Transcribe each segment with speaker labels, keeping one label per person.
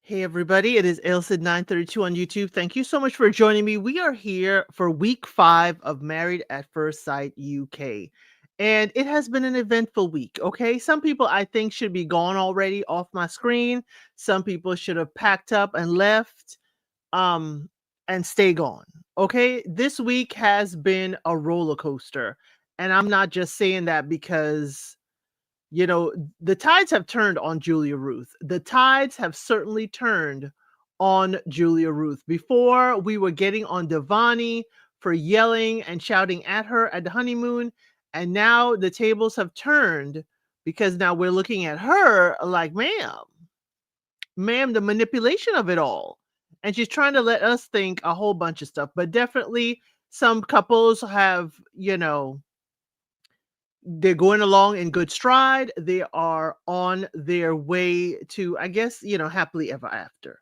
Speaker 1: Hey everybody, it is Ailsid932 on YouTube. Thank you so much for joining me. We are here for week 5 of Married at First Sight UK. And it has been an eventful week, okay? Some people I think should be gone already off my screen. Some people should have packed up and left um and stay gone. Okay? This week has been a roller coaster. And I'm not just saying that because the tides have turned on Julia Ruth. The tides have certainly turned on Julia Ruth. Before, we were getting on Devani for yelling and shouting at her at the honeymoon. And now the tables have turned because now we're looking at her like, ma'am, the manipulation of it all. And she's trying to let us think a whole bunch of stuff. But definitely some couples have, they're going along in good stride. They are on their way to, I guess, happily ever after.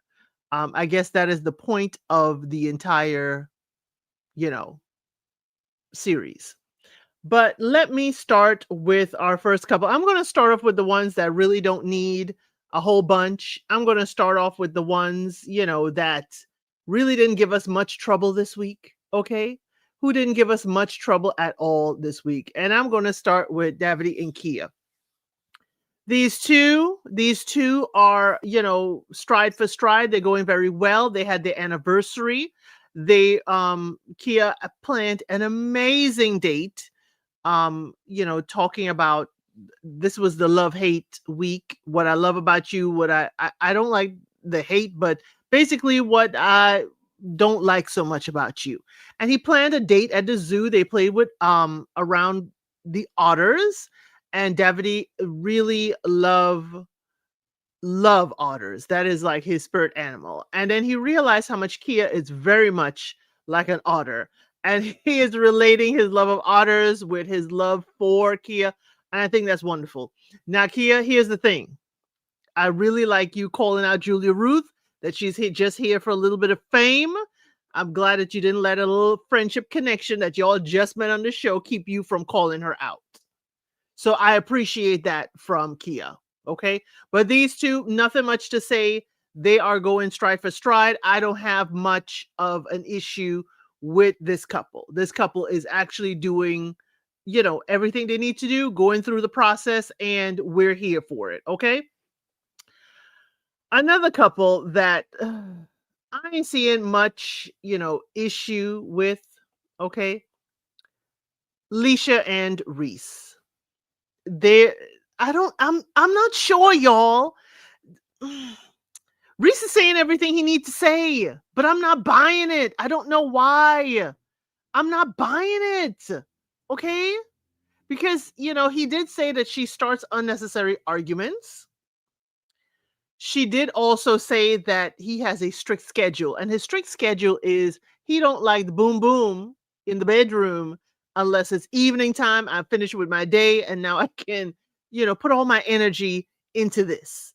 Speaker 1: I guess that is the point of the entire, you know, series. But let me start with our first couple. I'm going to start off with the ones that really don't need a whole bunch. I'm going to start off with the ones, that really didn't give us much trouble this week. Okay. Who didn't give us much trouble at all this week. And I'm going to start with Davide and Kia. These two are, stride for stride. They're going very well. They had their anniversary. Kia planned an amazing date. Talking about, this was the love hate week. What I love about you, what I don't like the hate, but basically what I don't like so much about you. And he planned a date at the zoo. They played with around the otters, and Davide really love otters. That is like his spirit animal. And then he realized how much Kia is very much like an otter. And he is relating his love of otters with his love for Kia. And I think that's wonderful. Now, Kia, here's the thing. I really like you calling out Julia Ruth, that she's just here for a little bit of fame. I'm glad that you didn't let a little friendship connection that y'all just met on the show keep you from calling her out. So I appreciate that from Kia. Okay. But these two, nothing much to say. They are going stride for stride. I don't have much of an issue with this couple. This couple is actually doing, everything they need to do, going through the process, and we're here for it. Okay. Another couple that I ain't seeing much, issue with. Okay. Leisha and Reese. They I'm not sure, y'all. Reese is saying everything he needs to say, but I'm not buying it. I don't know why. I'm not buying it. Okay? Because, he did say that she starts unnecessary arguments. She did also say that he has a strict schedule, and his strict schedule is he don't like the boom boom in the bedroom unless it's evening time. I finished with my day, and now I can, put all my energy into this.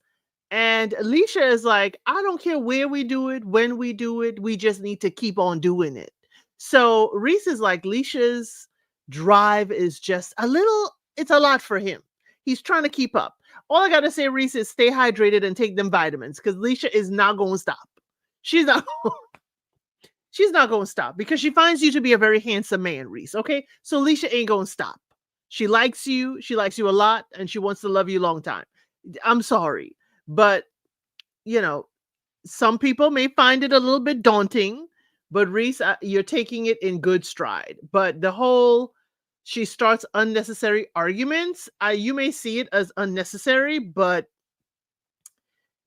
Speaker 1: And Alicia is like, I don't care where we do it, when we do it, we just need to keep on doing it. So Reese is like, Alicia's drive is just it's a lot for him. He's trying to keep up. All I got to say, Reese, is stay hydrated and take them vitamins, because Alicia is not going to stop. She's not. She's not going to stop because she finds you to be a very handsome man, Reese. Okay. So Alicia ain't going to stop. She likes you. She likes you a lot, and she wants to love you a long time. I'm sorry. But, some people may find it a little bit daunting, but Reese, you're taking it in good stride. But the whole, she starts unnecessary arguments. You may see it as unnecessary, but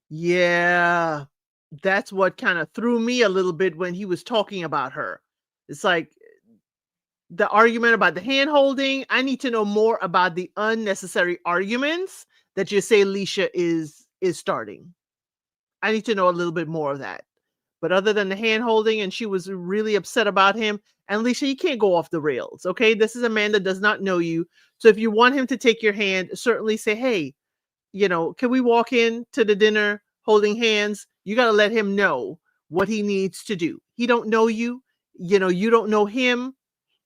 Speaker 1: yeah, that's what kind of threw me a little bit when he was talking about her. It's like the argument about the hand holding. I need to know more about the unnecessary arguments that you say Alicia is starting. I need to know a little bit more of that. But other than the hand holding, and she was really upset about him, and Alicia, you can't go off the rails. Okay. This is a man that does not know you. So if you want him to take your hand, certainly say, hey, can we walk in to the dinner holding hands? You got to let him know what he needs to do. He don't know you, you don't know him,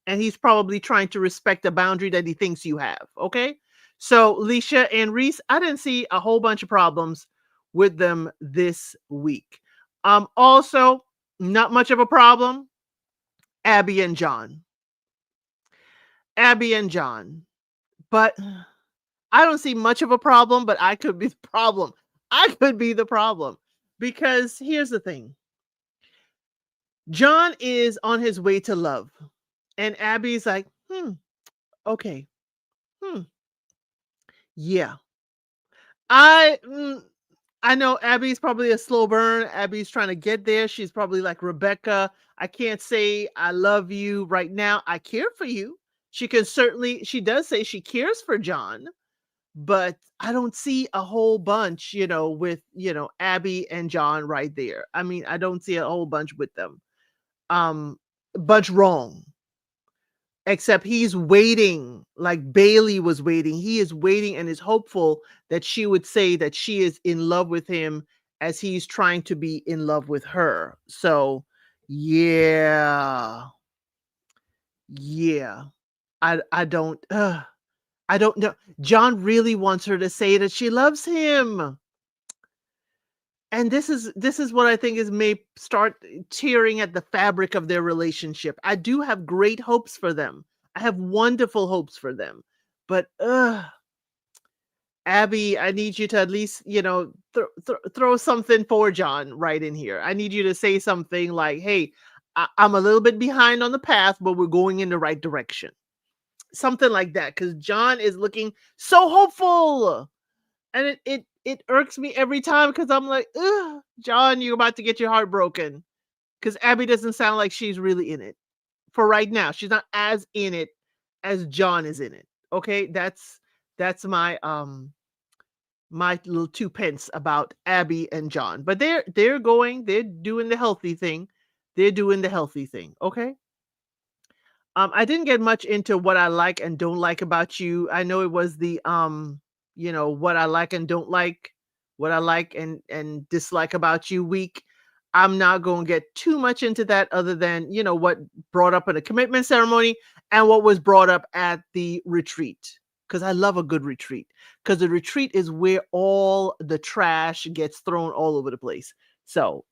Speaker 1: and he's probably trying to respect the boundary that he thinks you have. Okay. So Alicia and Reese, I didn't see a whole bunch of problems with them this week. Also, not much of a problem. Abby and John. Abby and John. But I don't see much of a problem, but I could be the problem. I could be the problem. Because here's the thing. John is on his way to love. And Abby's like, okay. Hmm. Yeah. I I know Abby's probably a slow burn. Abby's trying to get there. She's probably like, Rebecca, I can't say I love you right now. I care for you. She does say she cares for John, but I don't see a whole bunch, with, Abby and John right there. I mean, I don't see a whole bunch with them. Um, bunch wrong. Except he's waiting, like Bailey was waiting. He is waiting and is hopeful that she would say that she is in love with him as he's trying to be in love with her. So, yeah. Yeah. I don't know. John really wants her to say that she loves him. And this is what I think is may start tearing at the fabric of their relationship. I do have great hopes for them. I have wonderful hopes for them. But Abby, I need you to at least, throw something for John right in here. I need you to say something like, "Hey, I'm a little bit behind on the path, but we're going in the right direction." Something like that, because John is looking so hopeful. And it irks me every time because I'm like, ugh, John, you're about to get your heart broken. Because Abby doesn't sound like she's really in it for right now. She's not as in it as John is in it. Okay, that's my little two pence about Abby and John. But they're doing the healthy thing. They're doing the healthy thing. Okay. I didn't get much into what I like and don't like about you. I know it was the what I like and don't like, what I like and dislike about you week. I'm not going to get too much into that other than, what brought up in a commitment ceremony and what was brought up at the retreat. Because I love a good retreat. Because the retreat is where all the trash gets thrown all over the place. So,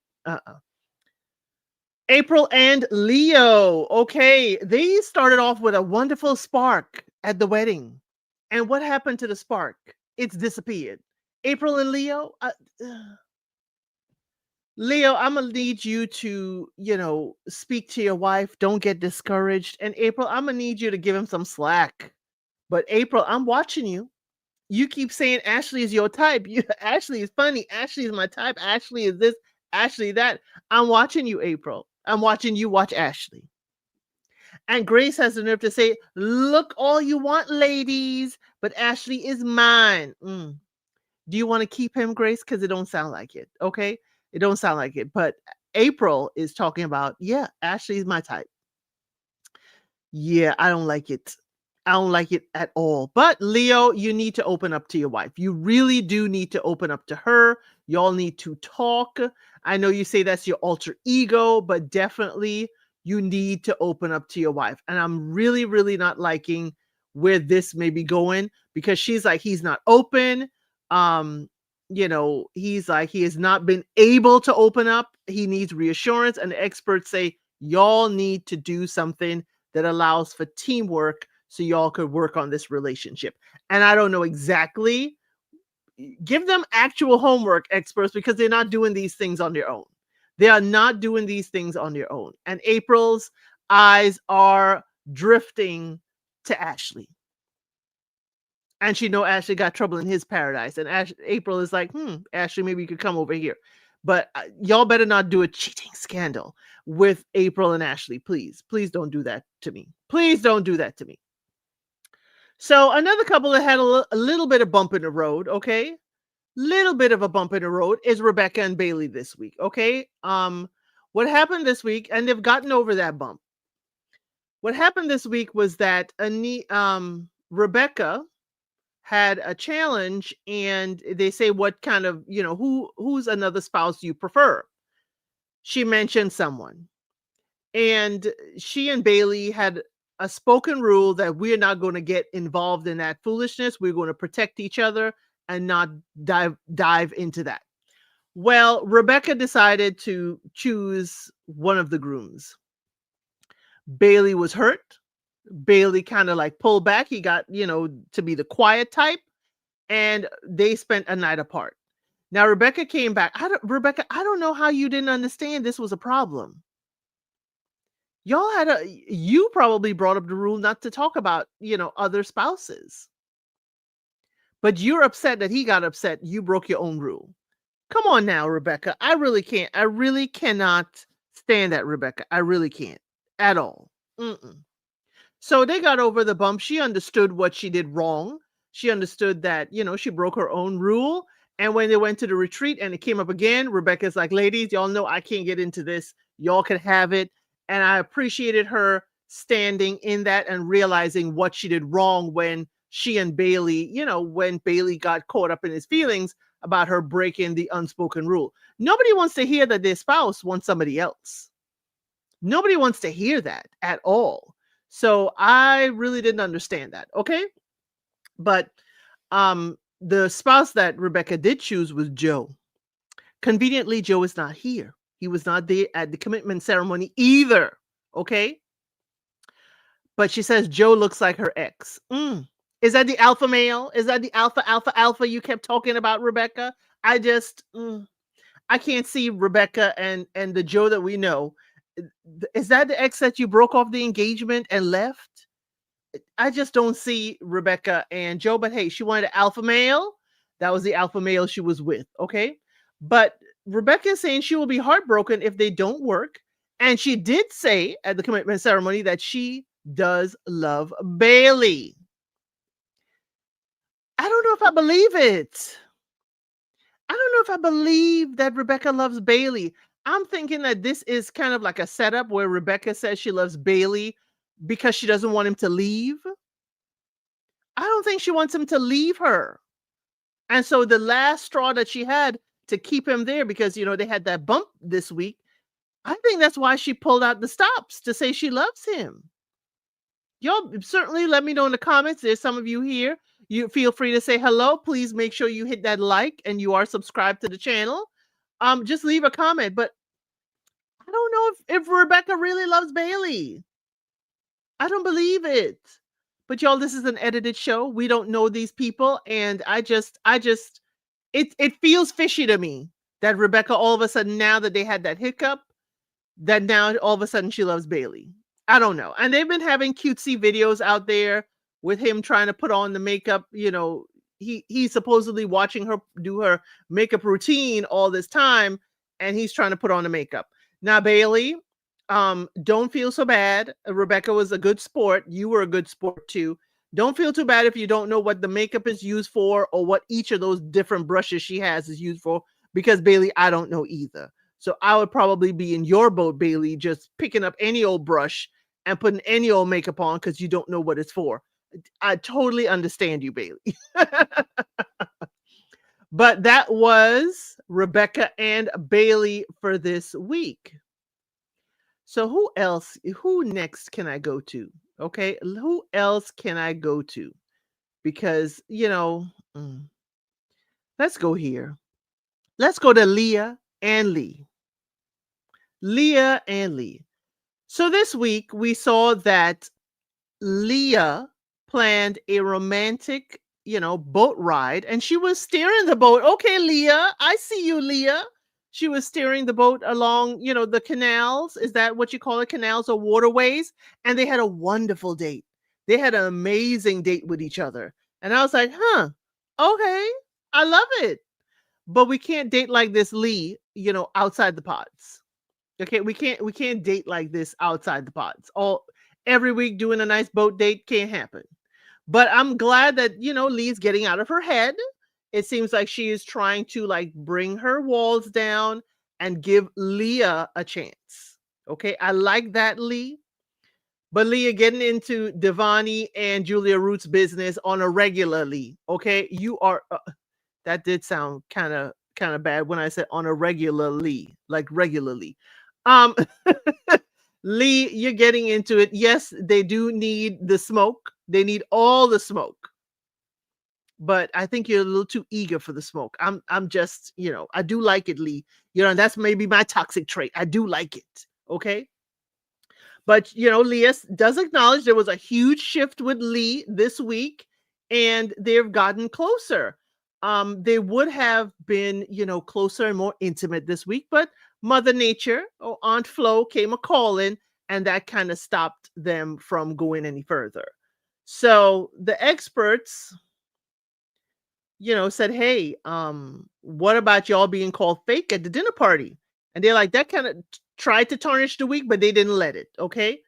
Speaker 1: April and Leo. Okay, they started off with a wonderful spark at the wedding. And what happened to the spark? It's disappeared. April and Leo, Leo, I'm gonna need you to, speak to your wife. Don't get discouraged. And April, I'm gonna need you to give him some slack. But April, I'm watching you. You keep saying Ashley is your type. Ashley is funny. Ashley is my type. Ashley is this. Ashley that. I'm watching you, April. I'm watching you watch Ashley. And Grace has the nerve to say, "Look all you want, ladies, but Ashley is mine." Do you want to keep him, Grace? Because it don't sound like it. Okay, it don't sound like it. But April is talking about, yeah, Ashley is my type. Yeah, I don't like it. I don't like it at all. But Leo, you need to open up to your wife. You really do need to open up to her. Y'all need to talk. I know you say that's your alter ego, but definitely you need to open up to your wife. And I'm really, really not liking where this may be going because she's like, he's not open. He's like, he has not been able to open up. He needs reassurance. And the experts say, y'all need to do something that allows for teamwork so y'all could work on this relationship. And I don't know exactly. Give them actual homework, experts, because they're not doing these things on their own. They are not doing these things on their own. And April's eyes are drifting to Ashley. And she know Ashley got trouble in his paradise. And April is like, Ashley, maybe you could come over here. But y'all better not do a cheating scandal with April and Ashley. Please, please don't do that to me. Please don't do that to me. So another couple that had a little bit of bump in the road, okay? Little bit of a bump in the road is Rebecca and Bailey this week, okay? What happened this week, and they've gotten over that bump. What happened this week was that Rebecca had a challenge, and they say, what kind of, who's another spouse you prefer? She mentioned someone. And she and Bailey had a spoken rule that we're not going to get involved in that foolishness. We're going to protect each other and not dive into that. Well, Rebecca decided to choose one of the grooms. Bailey was hurt. Bailey kind of like pulled back. He got, to be the quiet type, and they spent a night apart. Now Rebecca came back. Rebecca, I don't know how you didn't understand this was a problem. You probably brought up the rule not to talk about, other spouses. But you're upset that he got upset. You broke your own rule. Come on now, Rebecca. I really can't. I really cannot stand that, Rebecca. I really can't at all. Mm-mm. So they got over the bump. She understood what she did wrong. She understood that, she broke her own rule. And when they went to the retreat and it came up again, Rebecca's like, ladies, y'all know I can't get into this. Y'all can have it. And I appreciated her standing in that and realizing what she did wrong when she and Bailey, when Bailey got caught up in his feelings about her breaking the unspoken rule. Nobody wants to hear that their spouse wants somebody else. Nobody wants to hear that at all. So I really didn't understand that. Okay. But the spouse that Rebecca did choose was Joe. Conveniently, Joe is not here. He was not there at the commitment ceremony either. Okay. But she says Joe looks like her ex. Is that the alpha male? Is that the alpha you kept talking about, Rebecca? I just, I can't see Rebecca and the Joe that we know. Is that the ex that you broke off the engagement and left? I just don't see Rebecca and Joe, but hey, she wanted an alpha male. That was the alpha male she was with. Okay. But Rebecca is saying she will be heartbroken if they don't work. And she did say at the commitment ceremony that she does love Bailey. I don't know if I believe it. I don't know if I believe that Rebecca loves Bailey. I'm thinking that this is kind of like a setup where Rebecca says she loves Bailey because she doesn't want him to leave. I don't think she wants him to leave her. And so the last straw that she had to keep him there, because, they had that bump this week, I think that's why she pulled out the stops to say she loves him. Y'all certainly let me know in the comments. There's some of you here. You feel free to say hello. Please make sure you hit that like and you are subscribed to the channel. Just leave a comment. But I don't know if Rebecca really loves Bailey. I don't believe it. But y'all, this is an edited show. We don't know these people. And it feels fishy to me that Rebecca, all of a sudden, now that they had that hiccup, that now all of a sudden she loves Bailey. I don't know. And they've been having cutesy videos out there with him trying to put on the makeup. He's supposedly watching her do her makeup routine all this time, and he's trying to put on the makeup. Now, Bailey, don't feel so bad. Rebecca was a good sport. You were a good sport too. Don't feel too bad if you don't know what the makeup is used for or what each of those different brushes she has is used for, because Bailey, I don't know either. So I would probably be in your boat, Bailey, just picking up any old brush and putting any old makeup on because you don't know what it's for. I totally understand you, Bailey. But that was Rebecca and Bailey for this week. So who next can I go to? Okay, who else can I go to? Because, let's go here. Let's go to Leah and Lee. Leah and Lee. So this week we saw that Leah planned a romantic, boat ride, and she was steering the boat. Okay, Leah, I see you, Leah. She was steering the boat along, the canals. Is that what you call it? Canals or waterways? And they had a wonderful date. They had an amazing date with each other. And I was like, okay, I love it. But we can't date like this, Lee, outside the pods. Okay, we can't date like this outside the pods. Every week doing a nice boat date can't happen. But I'm glad that, Lee's getting out of her head. It seems like she is trying to like bring her walls down and give Leah a chance. Okay, I like that, Lee. But Leah getting into Devani and Julia Root's business on a regularly. Okay, you are. That did sound kind of bad when I said on a regularly, like regularly. Lee, you're getting into it. Yes, they do need the smoke. They need all the smoke. but I think you're a little too eager for the smoke. I'm just, I do like it, Lee. And that's maybe my toxic trait. I do like it. Okay. But Leah does acknowledge there was a huge shift with Lee this week, and they've gotten closer. They would have been, closer and more intimate this week, but Mother Nature or Aunt Flo came a calling, and that kind of stopped them from going any further. So the experts, said, "Hey, what about y'all being called fake at the dinner party?" And they're like, that kind of tried to tarnish the week, but they didn't let it. Okay.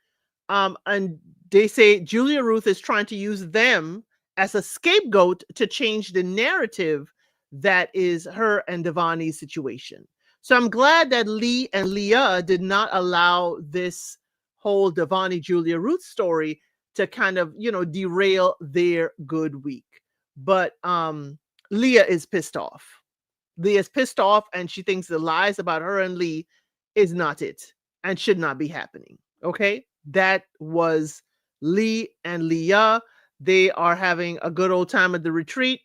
Speaker 1: And they say Julia Ruth is trying to use them as a scapegoat to change the narrative that is her and Devani's situation. So I'm glad that Lee and Leah did not allow this whole Devani Julia Ruth story to kind of, derail their good week. But Leah is pissed off. Leah's pissed off, and she thinks the lies about her and Lee is not it and should not be happening. Okay. That was Lee and Leah. They are having a good old time at the retreat,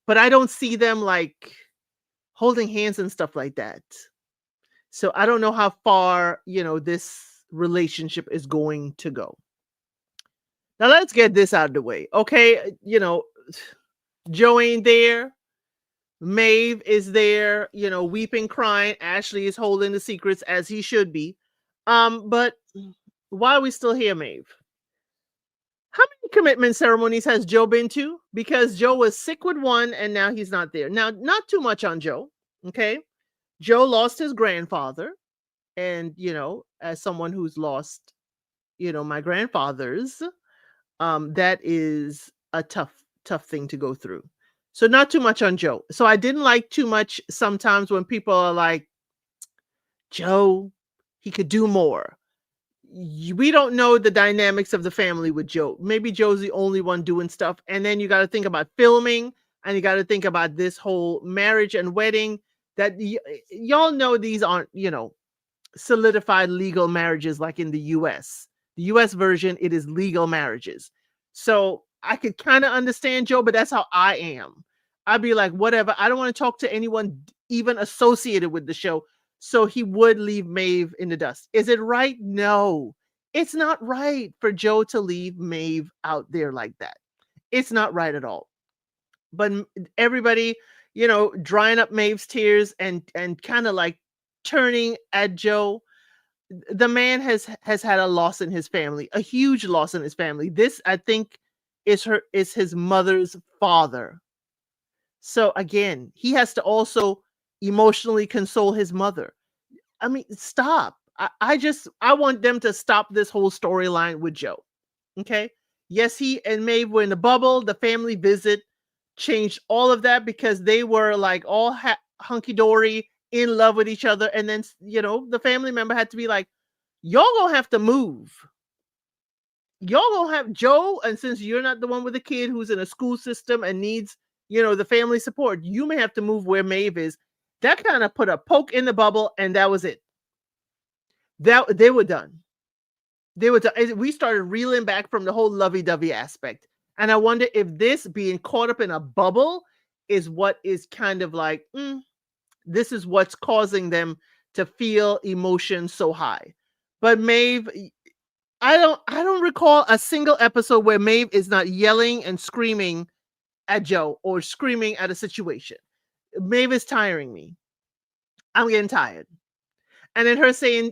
Speaker 1: but I don't see them like holding hands and stuff like that. So I don't know how far, this relationship is going to go. Now let's get this out of the way. Okay. Joe ain't there. Maeve is there, weeping, crying. Ashley is holding the secrets as he should be. But why are we still here, Maeve? How many commitment ceremonies has Joe been to? Because Joe was sick with one and now he's not there. Now, not too much on Joe. Okay. Joe lost his grandfather. And, as someone who's lost, my grandfather's, that is a tough thing to go through. So not too much on Joe. So I didn't like too much sometimes when people are like, Joe, he could do more. We don't know the dynamics of the family with Joe. Maybe Joe's the only one doing stuff. And then you got to think about filming, and you got to think about this whole marriage and wedding that y'all know these aren't, solidified legal marriages like in the US. The US version, it is legal marriages. So I could kind of understand Joe, but that's how I am. I'd be like, whatever. I don't want to talk to anyone even associated with the show. So he would leave Maeve in the dust. Is it right? No, it's not right for Joe to leave Maeve out there like that. It's not right at all. But everybody, drying up Maeve's tears and kind of like turning at Joe. The man has had a loss in his family, a huge loss in his family. This, I think, is his mother's father. So again, he has to also emotionally console his mother. I mean, stop. I want them to stop this whole storyline with Joe. Okay. Yes, he and Maeve were in the bubble. The family visit changed all of that because they were like all hunky dory, in love with each other. And then, the family member had to be like, y'all gonna have to move. Y'all gonna have Joe. And since you're not the one with a kid who's in a school system and needs, the family support, you may have to move where Maeve is. That kind of put a poke in the bubble, and that was it. That they were done. We started reeling back from the whole lovey-dovey aspect. And I wonder if this being caught up in a bubble is what is kind of like, this is what's causing them to feel emotion so high. But Maeve, I don't recall a single episode where Maeve is not yelling and screaming at Joe or screaming at a situation. Maeve is tiring me. I'm getting tired. And then her saying,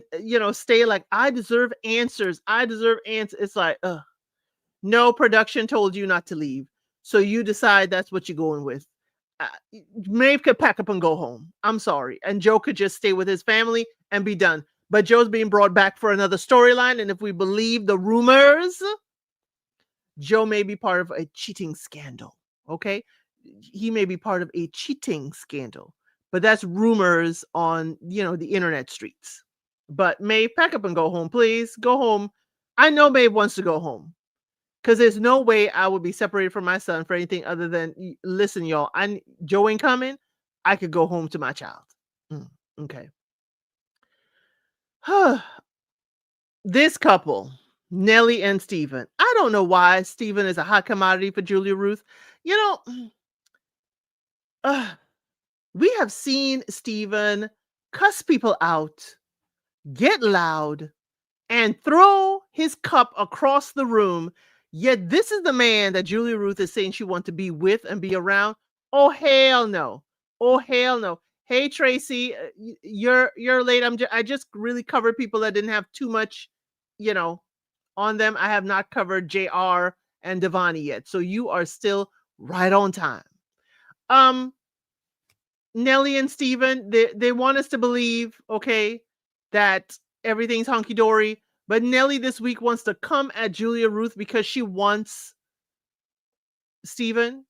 Speaker 1: stay like, I deserve answers. I deserve answers. It's like, no, production told you not to leave. So you decide that's what you're going with. Maeve could pack up and go home. I'm sorry. And Joe could just stay with his family and be done. But Joe's being brought back for another storyline. And if we believe the rumors, Joe may be part of a cheating scandal. Okay. He may be part of a cheating scandal, but that's rumors on, the internet streets. But Maeve, pack up and go home, please. Go home. I know Maeve wants to go home. Because there's no way I would be separated from my son for anything other than, listen, y'all, Joe ain't coming. I could go home to my child. Okay. This couple, Nellie and Steven. I don't know why Steven is a hot commodity for Julia Ruth. Ugh, we have seen Steven cuss people out, get loud, and throw his cup across the room. Yet this is the man that Julia Ruth is saying she wants to be with and be around. Oh hell no! Oh hell no! Hey Tracy, you're late. I just really covered people that didn't have too much, you know, on them. I have not covered Jr. and Devani yet, so you are still right on time. Um, Nelly and Steven, they want us to believe, okay, that everything's hunky dory. But Nelly this week wants to come at Julia Ruth because she wants Steven.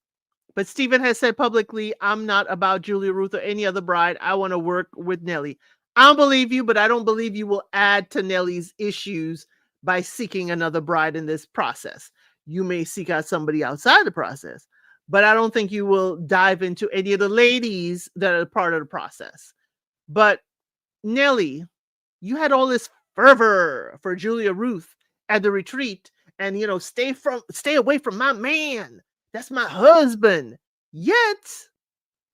Speaker 1: But Steven has said publicly, I'm not about Julia Ruth or any other bride. I want to work with Nelly. I don't believe you, but I don't believe you will add to Nelly's issues by seeking another bride in this process. You may seek out somebody outside the process, but I don't think you will dive into any of the ladies that are part of the process. But Nelly, you had all this fervor for Julia Ruth at the retreat, and stay away from my man. That's my husband. Yet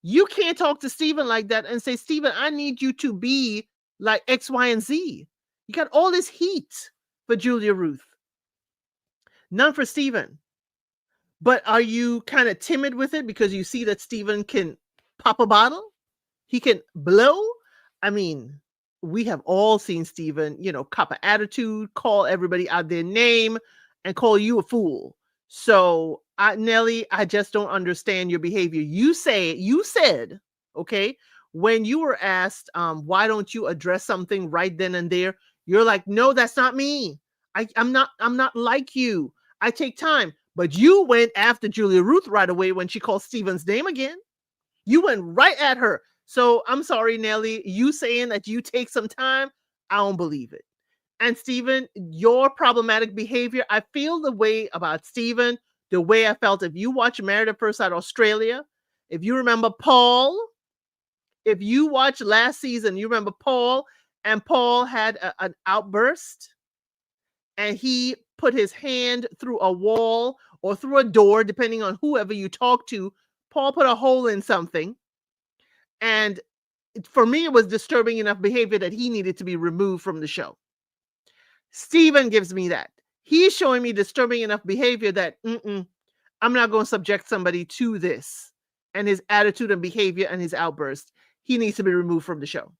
Speaker 1: you can't talk to Steven like that and say, Steven, I need you to be like X, Y, and Z. You got all this heat for Julia Ruth, none for Steven. But are you kind of timid with it because you see that Steven can pop a bottle? He can blow. I mean, we have all seen Steven, cop an attitude, call everybody out their name, and call you a fool. So, Nelly, I just don't understand your behavior. You said, okay, when you were asked, why don't you address something right then and there? You're like, no, that's not me. I'm not like you. I take time. But you went after Julia Ruth right away when she called Steven's name again. You went right at her. So I'm sorry, Nelly. You saying that you take some time, I don't believe it. And Steven, your problematic behavior, I feel the way about Steven, the way I felt if you watch Married at First Sight Australia, if you remember Paul, if you watch last season, you remember Paul, and Paul had an outburst and he put his hand through a wall or through a door, depending on whoever you talk to. Paul put a hole in something. And for me, it was disturbing enough behavior that he needed to be removed from the show. Steven gives me that. He's showing me disturbing enough behavior that I'm not going to subject somebody to this. And his attitude and behavior and his outburst, he needs to be removed from the show.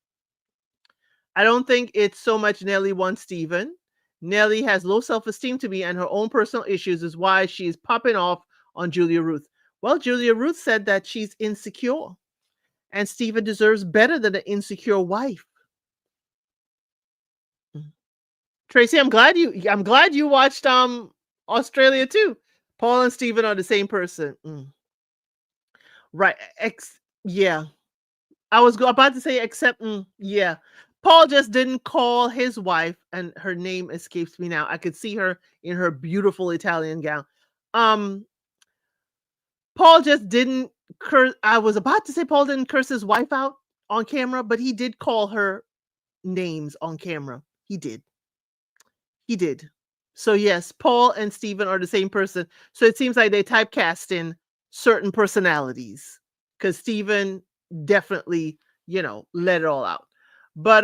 Speaker 1: I don't think it's so much Nelly wants Steven. Nelly has low self-esteem to me, and her own personal issues is why she is popping off on Julia Ruth. Well, Julia Ruth said that she's insecure. And Steven deserves better than an insecure wife. Tracy, I'm glad you watched Australia too. Paul and Steven are the same person. Right. Yeah. I was about to say except yeah. Paul just didn't call his wife, and her name escapes me now. I could see her in her beautiful Italian gown. Paul just didn't curse. I was about to say Paul didn't curse his wife out on camera, but he did call her names on camera. He did. He did. So yes, Paul and Steven are the same person. So it seems like they typecast in certain personalities because Steven definitely, let it all out. But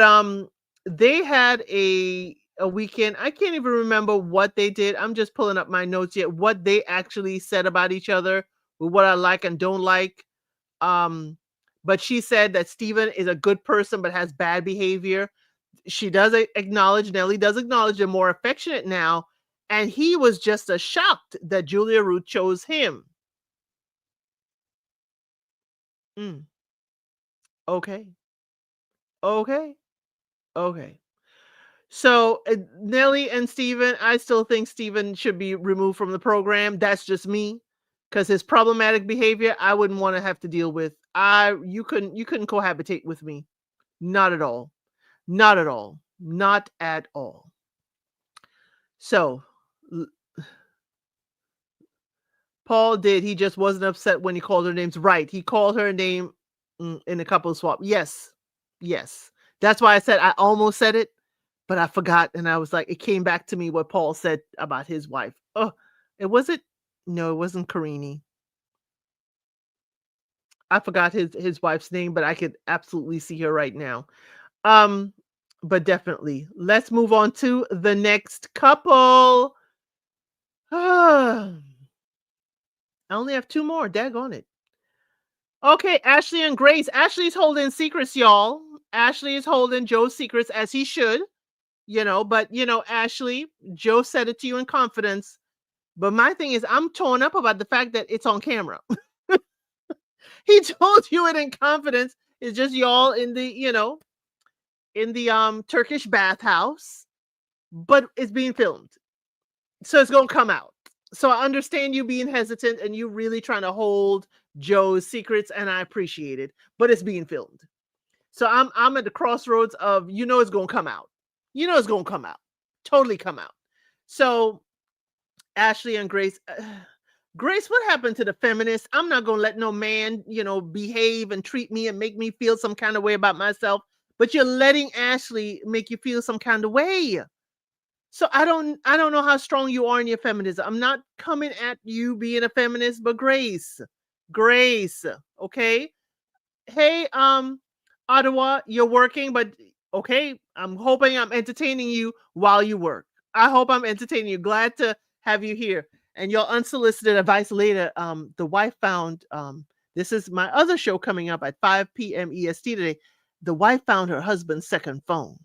Speaker 1: they had a weekend. I can't even remember what they did. I'm just pulling up my notes yet. What they actually said about each other, with what I like and don't like. But she said that Steven is a good person but has bad behavior. She does acknowledge, Nelly does acknowledge they're more affectionate now. And he was just as shocked that Julia Ruth chose him. Mm, okay. Okay. Okay. So Nelly and Steven, I still think Steven should be removed from the program. That's just me. Because his problematic behavior, I wouldn't want to have to deal with. You couldn't cohabitate with me. Not at all. Not at all. Not at all. So Paul did. He just wasn't upset when he called her names. Right. He called her name in a couple of swap. Yes. Yes. That's why I said I almost said it, but I forgot. And I was like, it came back to me what Paul said about his wife. Oh, it wasn't. No, it wasn't Karini. I forgot his wife's name, but I could absolutely see her right now. Um, but definitely. Let's move on to the next couple. I only have two more. Daggone it. Okay, Ashley and Grace. Ashley's holding secrets, y'all. Ashley is holding Joe's secrets as he should, but Ashley, Joe said it to you in confidence. But my thing is, I'm torn up about the fact that it's on camera. He told you it in confidence. It's just y'all in the Turkish bathhouse, but it's being filmed. So it's gonna come out. So I understand you being hesitant and you really trying to hold Joe's secrets, and I appreciate it, but it's being filmed. So I'm at the crossroads of it's gonna come out. It's gonna come out. Totally come out. So Ashley and Grace. Grace, what happened to the feminist? I'm not gonna let no man, behave and treat me and make me feel some kind of way about myself. But you're letting Ashley make you feel some kind of way. So I don't know how strong you are in your feminism. I'm not coming at you being a feminist, but Grace, okay? Hey, Ottawa, you're working, but okay, I'm hoping I'm entertaining you while you work. I hope I'm entertaining you. Glad to have you here. And your unsolicited advice later. The wife found this is my other show coming up at 5 p.m. EST today. The wife found her husband's second phone.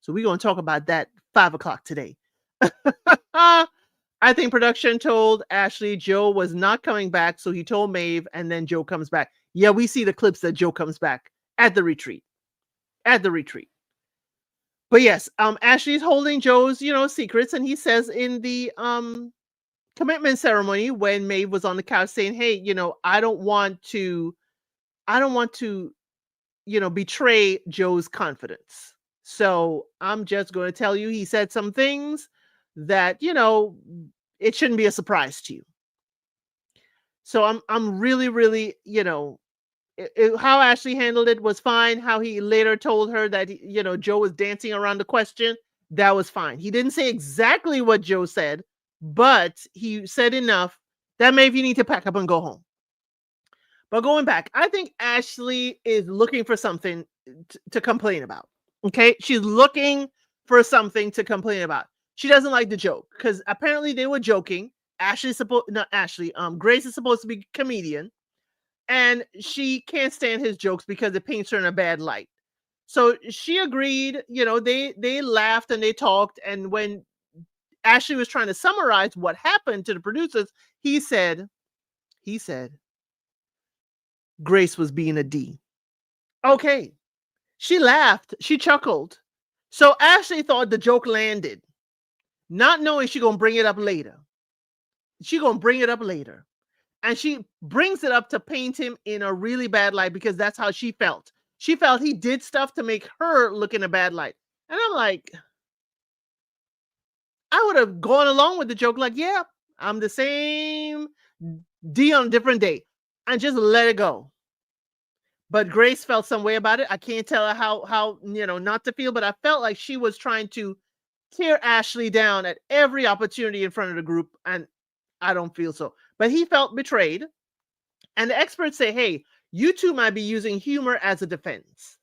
Speaker 1: So we're gonna talk about that 5 o'clock today. I think production told Ashley Joe was not coming back, so he told Maeve, and then Joe comes back. Yeah, we see the clips that Joe comes back at the retreat. At the retreat. But yes, Ashley's holding Joe's, secrets, and he says in the commitment ceremony when Maeve was on the couch saying, "Hey, I don't want to, betray Joe's confidence. So I'm just going to tell you, he said some things that, it shouldn't be a surprise to you." So I'm really, really, how Ashley handled it was fine. How he later told her that, Joe was dancing around the question, that was fine. He didn't say exactly what Joe said, but he said enough that maybe you need to pack up and go home. But going back, I think Ashley is looking for something to complain about. Okay. She's looking for something to complain about. She doesn't like the joke because apparently they were joking. Grace is supposed to be a comedian, and she can't stand his jokes because it paints her in a bad light. So she agreed, they laughed and they talked. And when Ashley was trying to summarize what happened to the producers, he said, Grace was being a D. Okay. She laughed. She chuckled. So Ashley thought the joke landed, not knowing she's going to bring it up later. She's going to bring it up later. And she brings it up to paint him in a really bad light because that's how she felt. She felt he did stuff to make her look in a bad light. And I'm like, I would have gone along with the joke like, yeah, I'm the same D on a different day, and just let it go. But Grace felt some way about it. I can't tell her how not to feel, but I felt like she was trying to tear Ashley down at every opportunity in front of the group, and I don't feel so. But he felt betrayed. And the experts say, hey, you two might be using humor as a defense.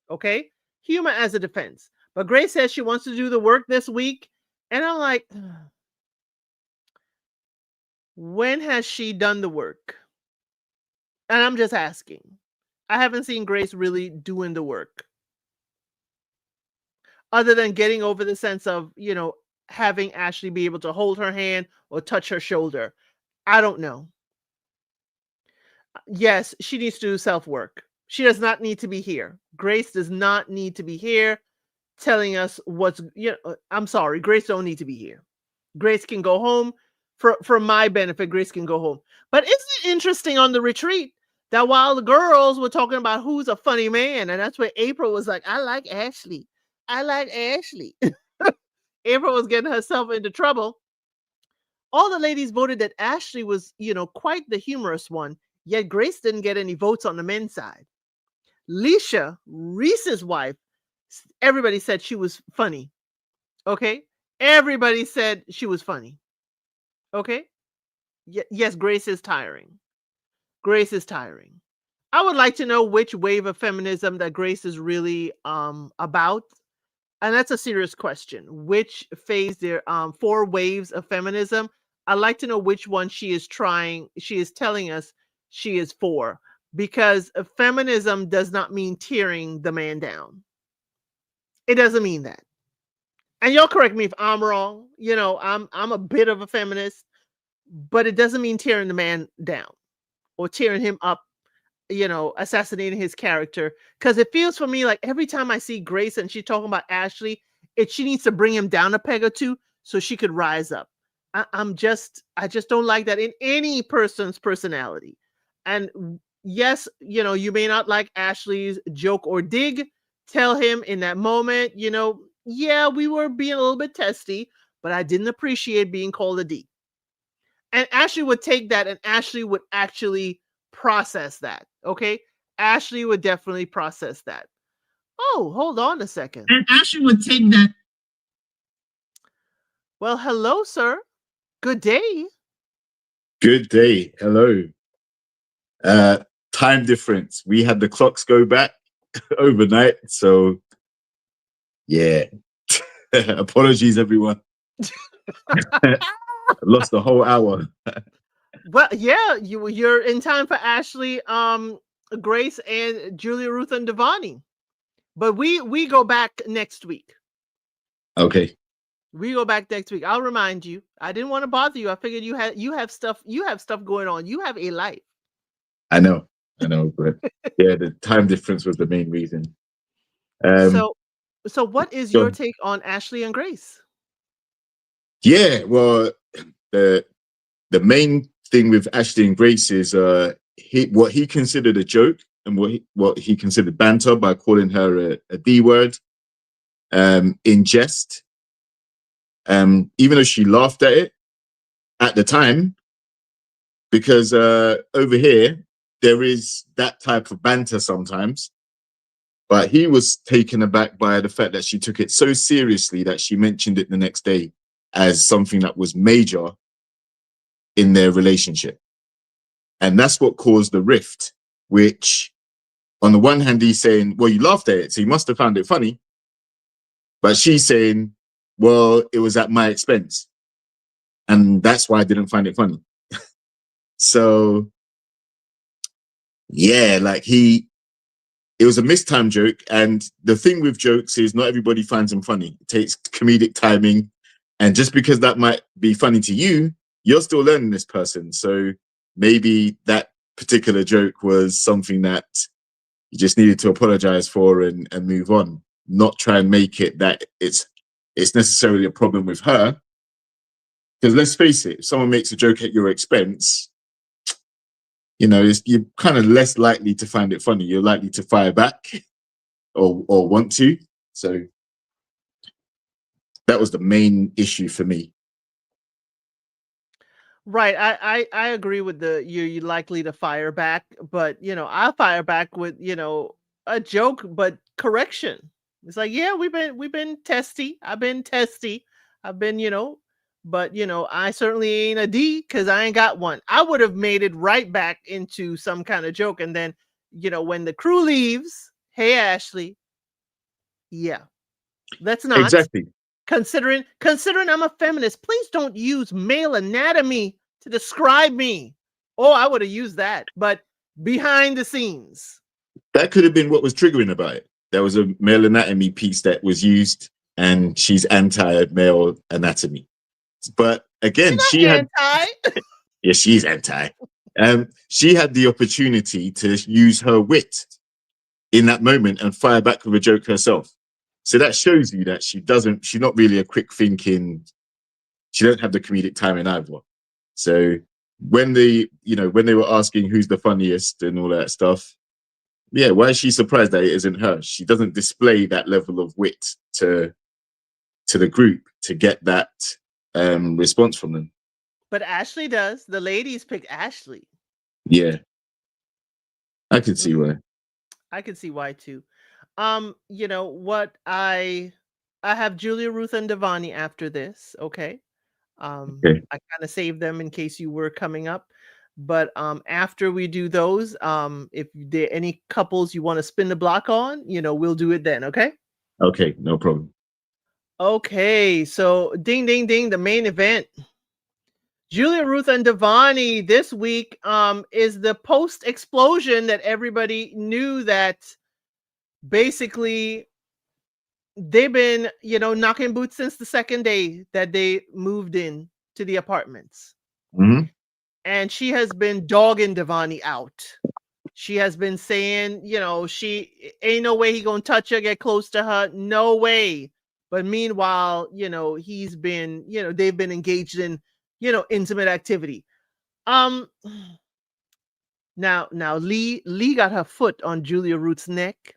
Speaker 1: Okay? Humor as a defense. But Grace says she wants to do the work this week. And I'm like, when has she done the work? And I'm just asking. I haven't seen Grace really doing the work. Other than getting over the sense of, having Ashley be able to hold her hand or touch her shoulder. I don't know. Yes, she needs to do self-work. She does not need to be here. Grace does not need to be here telling us what's, I'm sorry, Grace don't need to be here. Grace can go home. For my benefit, Grace can go home. But isn't it interesting on the retreat that while the girls were talking about who's a funny man, and that's where April was like, I like Ashley. I like Ashley. April was getting herself into trouble. All the ladies voted that Ashley was, quite the humorous one, yet Grace didn't get any votes on the men's side. Leisha, Reese's wife, everybody said she was funny. Okay? Everybody said she was funny. Okay? Yes, Grace is tiring. Grace is tiring. I would like to know which wave of feminism that Grace is really about. And that's a serious question. Which phase there 4 waves of feminism? I'd like to know which one she is telling us she is for. Because feminism does not mean tearing the man down. It doesn't mean that. And y'all correct me if I'm wrong. I'm a bit of a feminist, but it doesn't mean tearing the man down or tearing him up, assassinating his character. Because it feels for me like every time I see Grace and she's talking about Ashley, she needs to bring him down a peg or two so she could rise up. I just don't like that in any person's personality. And yes, you may not like Ashley's joke or dig. Tell him in that moment, yeah, we were being a little bit testy, but I didn't appreciate being called a D. And Ashley would take that and Ashley would actually process that. Okay. Ashley would definitely process that. Oh, hold on a second.
Speaker 2: And Ashley would take that.
Speaker 1: Well, hello, sir. Good day.
Speaker 2: Good day. Hello. Uh, Time difference. We had the clocks go back overnight. So, yeah. Apologies, everyone. Lost a whole hour.
Speaker 1: Well, yeah, you're in time for Ashley, Grace, and Julia, Ruth, and Devani. But we go back next week.
Speaker 2: Okay.
Speaker 1: We go back next week. I'll remind you. I didn't want to bother you. I figured you have stuff going on. You have a life.
Speaker 2: I know, but yeah, the time difference was the main reason.
Speaker 1: So what is your
Speaker 2: So
Speaker 1: take on Ashley and Grace?
Speaker 2: yeah, well, the the main thing with Ashley and Grace is what he considered a joke and what he considered banter by calling her a D word in jest. Even though she laughed at it at the time, because over here there is that type of banter sometimes. But he was taken aback by the fact that she took it so seriously that she mentioned it the next day as something that was major in their relationship. And that's what caused the rift, which on the one hand, he's saying, well, you laughed at it, so you must have found it funny. But she's saying, well, it was at my expense. And that's why I didn't find it funny. So, yeah, it was a mistimed joke. And the thing with jokes is not everybody finds them funny. It takes comedic timing. And just because that might be funny to you, you're still learning this person. So maybe that particular joke was something that you just needed to apologize for and move on, not try and make it that it's necessarily a problem with her. Because let's face it, if someone makes a joke at your expense, you're kind of less likely to find it funny. You're likely to fire back or want to. So that was the main issue for me.
Speaker 1: Right. I agree with you're likely to fire back, but I'll fire back with, a joke, but correction. It's like, yeah, we've been testy. I've been testy. I've been, but I certainly ain't a D because I ain't got one. I would have made it right back into some kind of joke. And then, when the crew leaves, hey Ashley, yeah, let's not.
Speaker 2: Exactly.
Speaker 1: Considering I'm a feminist, please don't use male anatomy to describe me. Oh, I would have used that, but behind the scenes.
Speaker 2: That could have been what was triggering about it. There was a male anatomy piece that was used, and she's anti-male anatomy. But again, she had yeah, she's anti. She had the opportunity to use her wit in that moment and fire back with a joke herself. So that shows you that she's not really a quick thinking, she don't have the comedic timing either. So when they were asking who's the funniest and all that stuff, yeah, why is she surprised that it isn't her? She doesn't display that level of wit to the group to get that response from them.
Speaker 1: But Ashley does. The ladies pick Ashley.
Speaker 2: Yeah, I can see why.
Speaker 1: I can see why too. What I have Julia, Ruth, and Devani after this. Okay.
Speaker 2: Okay.
Speaker 1: I kind of saved them in case you were coming up. But after we do those, if there are any couples you want to spin the block on, we'll do it then. Okay.
Speaker 2: Okay, no problem.
Speaker 1: Okay. So ding ding ding, the main event. Julia Ruth and Devani this week is the post explosion that everybody knew that basically they've been, knocking boots since the second day that they moved in to the apartments.
Speaker 2: Mhm.
Speaker 1: And she has been dogging Devani out. She has been saying, she ain't no way he gonna touch her, get close to her, no way. But meanwhile, he's been, they've been engaged in, intimate activity. Um, now Lee got her foot on Julia Ruth's neck.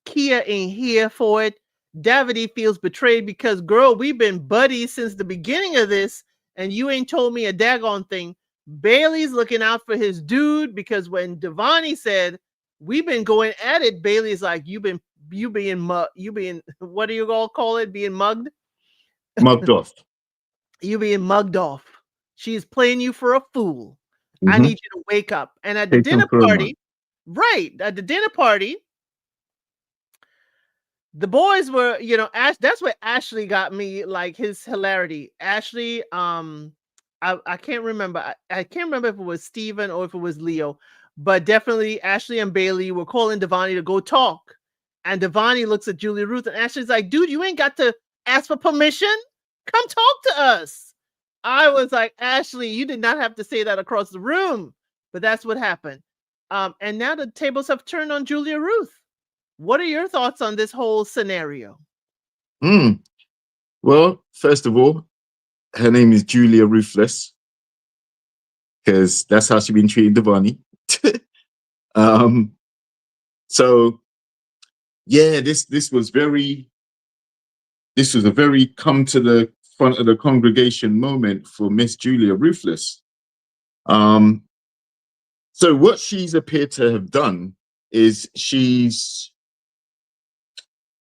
Speaker 1: Kia ain't here for it. Davide feels betrayed because, girl, we've been buddies since the beginning of this, and you ain't told me a daggone thing. Bailey's looking out for his dude because when Devani said we've been going at it, Bailey's like, you being what do you all call it? Being mugged?
Speaker 2: Mugged off.
Speaker 1: You being mugged off. She's playing you for a fool. I
Speaker 2: Mhm.
Speaker 1: need you to wake up. And at the
Speaker 2: Take them
Speaker 1: dinner
Speaker 2: for a month.
Speaker 1: party, right, at the dinner party, the boys were, that's what Ashley got me, like his hilarity. Ashley, I can't remember. I can't remember if it was Steven or if it was Leo, but definitely Ashley and Bailey were calling Devani to go talk. And Devani looks at Julia Ruth and Ashley's like, dude, you ain't got to ask for permission. Come talk to us. I was like, Ashley, you did not have to say that across the room, but that's what happened. And now the tables have turned on Julia Ruth. What are your thoughts on this whole scenario?
Speaker 2: Well, first of all, her name is Julia Ruthless because that's how she's been treating Devani. So yeah, this was a very come to the front of the congregation moment for Miss Julia Ruthless. So what she's appeared to have done is she's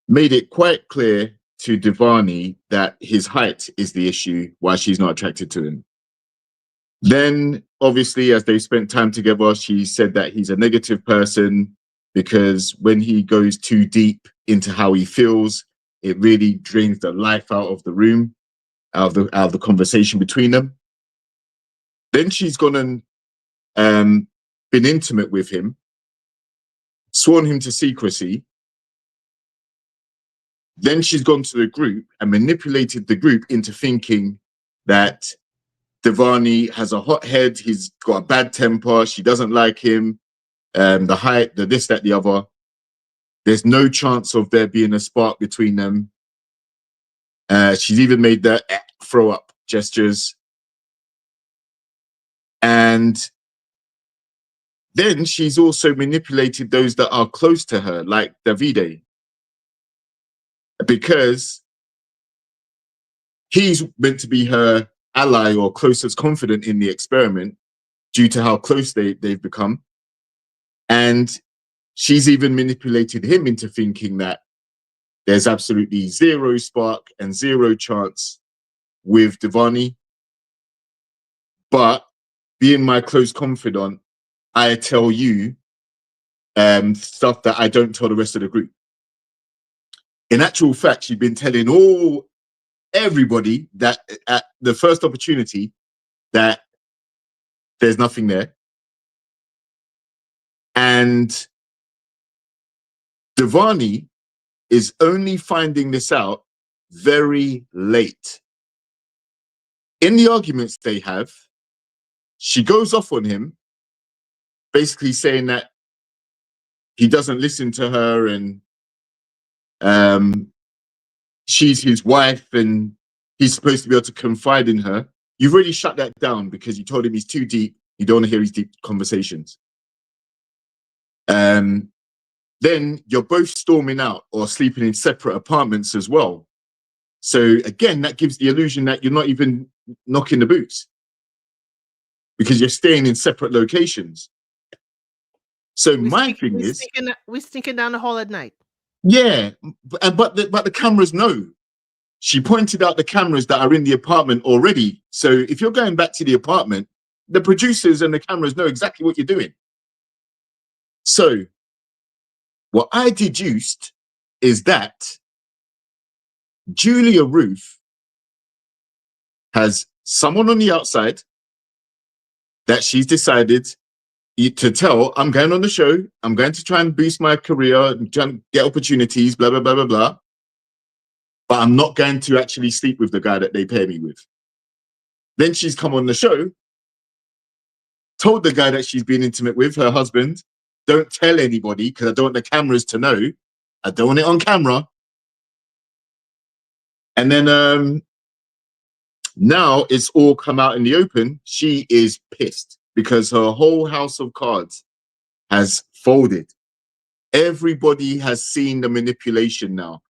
Speaker 2: made it quite clear to Devani that his height is the issue why she's not attracted to him. Then, obviously, as they spent time together, she said that he's a negative person because when he goes too deep into how he feels, it really drains the life out of the room, out of the conversation between them. Then she's gone and been intimate with him, sworn him to secrecy. Then she's gone to the group and manipulated the group into thinking that Devani has a hot head, he's got a bad temper, she doesn't like him, the height, the this, that, the other. There's no chance of there being a spark between them. She's even made the throw up gestures. And then she's also manipulated those that are close to her, like Davide, because he's meant to be her ally or closest confidant in the experiment due to how close they've become. And she's even manipulated him into thinking that there's absolutely zero spark and zero chance with Devani. But being my close confidant, I tell you stuff that I don't tell the rest of the group. In actual fact, she's been telling everybody that at the first opportunity that there's nothing there. And Devani is only finding this out very late. In the arguments they have, she goes off on him, basically saying that he doesn't listen to her and she's his wife and he's supposed to be able to confide in her. You've already shut that down because you told him he's too deep. You don't want to hear his deep conversations. Then you're both storming out or sleeping in separate apartments as well. So again, that gives the illusion that you're not even knocking the boots because you're staying in separate locations. So my thing is,
Speaker 1: we sneaking down the hall at night.
Speaker 2: yeah, but the cameras know. She pointed out the cameras that are in the apartment already. So if you're going back to the apartment, the producers and the cameras know exactly what you're doing. So what I deduced is that Julia Ruth has someone on the outside that she's decided to tell, I'm going on the show, I'm going to try and boost my career, try and get opportunities, blah, blah, blah, blah, blah. But I'm not going to actually sleep with the guy that they pair me with. Then she's come on the show, told the guy that she's been intimate with, her husband, don't tell anybody because I don't want the cameras to know. I don't want it on camera. And then now it's all come out in the open. She is pissed because her whole house of cards has folded. Everybody has seen the manipulation now.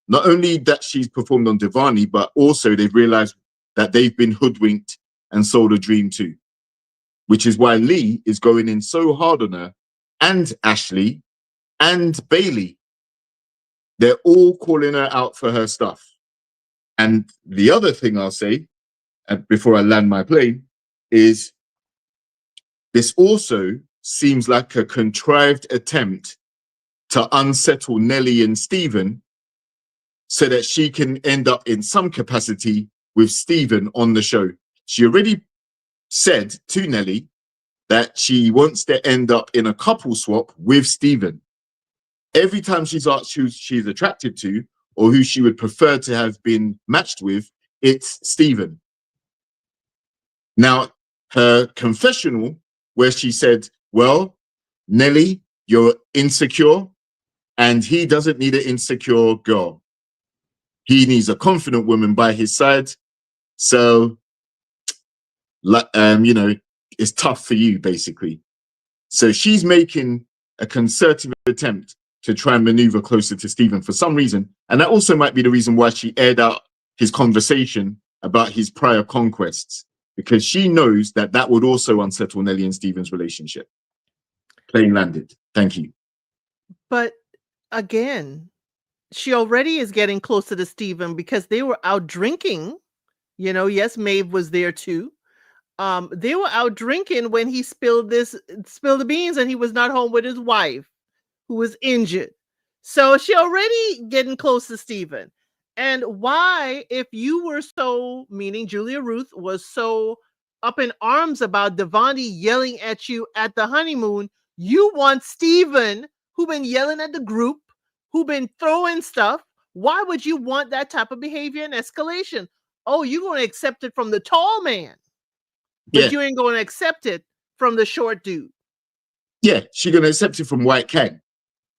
Speaker 2: Not only that she's performed on Divani, but also they've realized that they've been hoodwinked and sold a dream too. Which is why Lee is going in so hard on her, and Ashley and Bailey. They're all calling her out for her stuff. And the other thing I'll say, before I land my plane, is this also seems like a contrived attempt to unsettle Nelly and Stephen so that she can end up in some capacity with Stephen on the show. She already said to Nelly that she wants to end up in a couple swap with Stephen. Every time she's asked who she's attracted to or who she would prefer to have been matched with, it's Stephen. Now, her confessional, where she said, well, Nelly, you're insecure, and he doesn't need an insecure girl. He needs a confident woman by his side. So, you know, it's tough for you, basically. So she's making a concerted attempt to try and maneuver closer to Stephen for some reason. And that also might be the reason why she aired out his conversation about his prior conquests, because she knows that that would also unsettle Nelly and Stephen's relationship. Plane landed. Thank you.
Speaker 1: But again, she already is getting closer to Stephen because they were out drinking. You know, yes, Maeve was there too. They were out drinking when he spilled the beans, and he was not home with his wife, who was injured. So she already getting close to Stephen. And why, if you were so, meaning Julia Ruth was so up in arms about Devontae yelling at you at the honeymoon, you want Stephen, who been yelling at the group, who been throwing stuff. Why would you want that type of behavior and escalation? Oh, you're going to accept it from the tall man, but you ain't going to accept it from the short dude.
Speaker 2: Yeah, she's going to accept it from White Kang.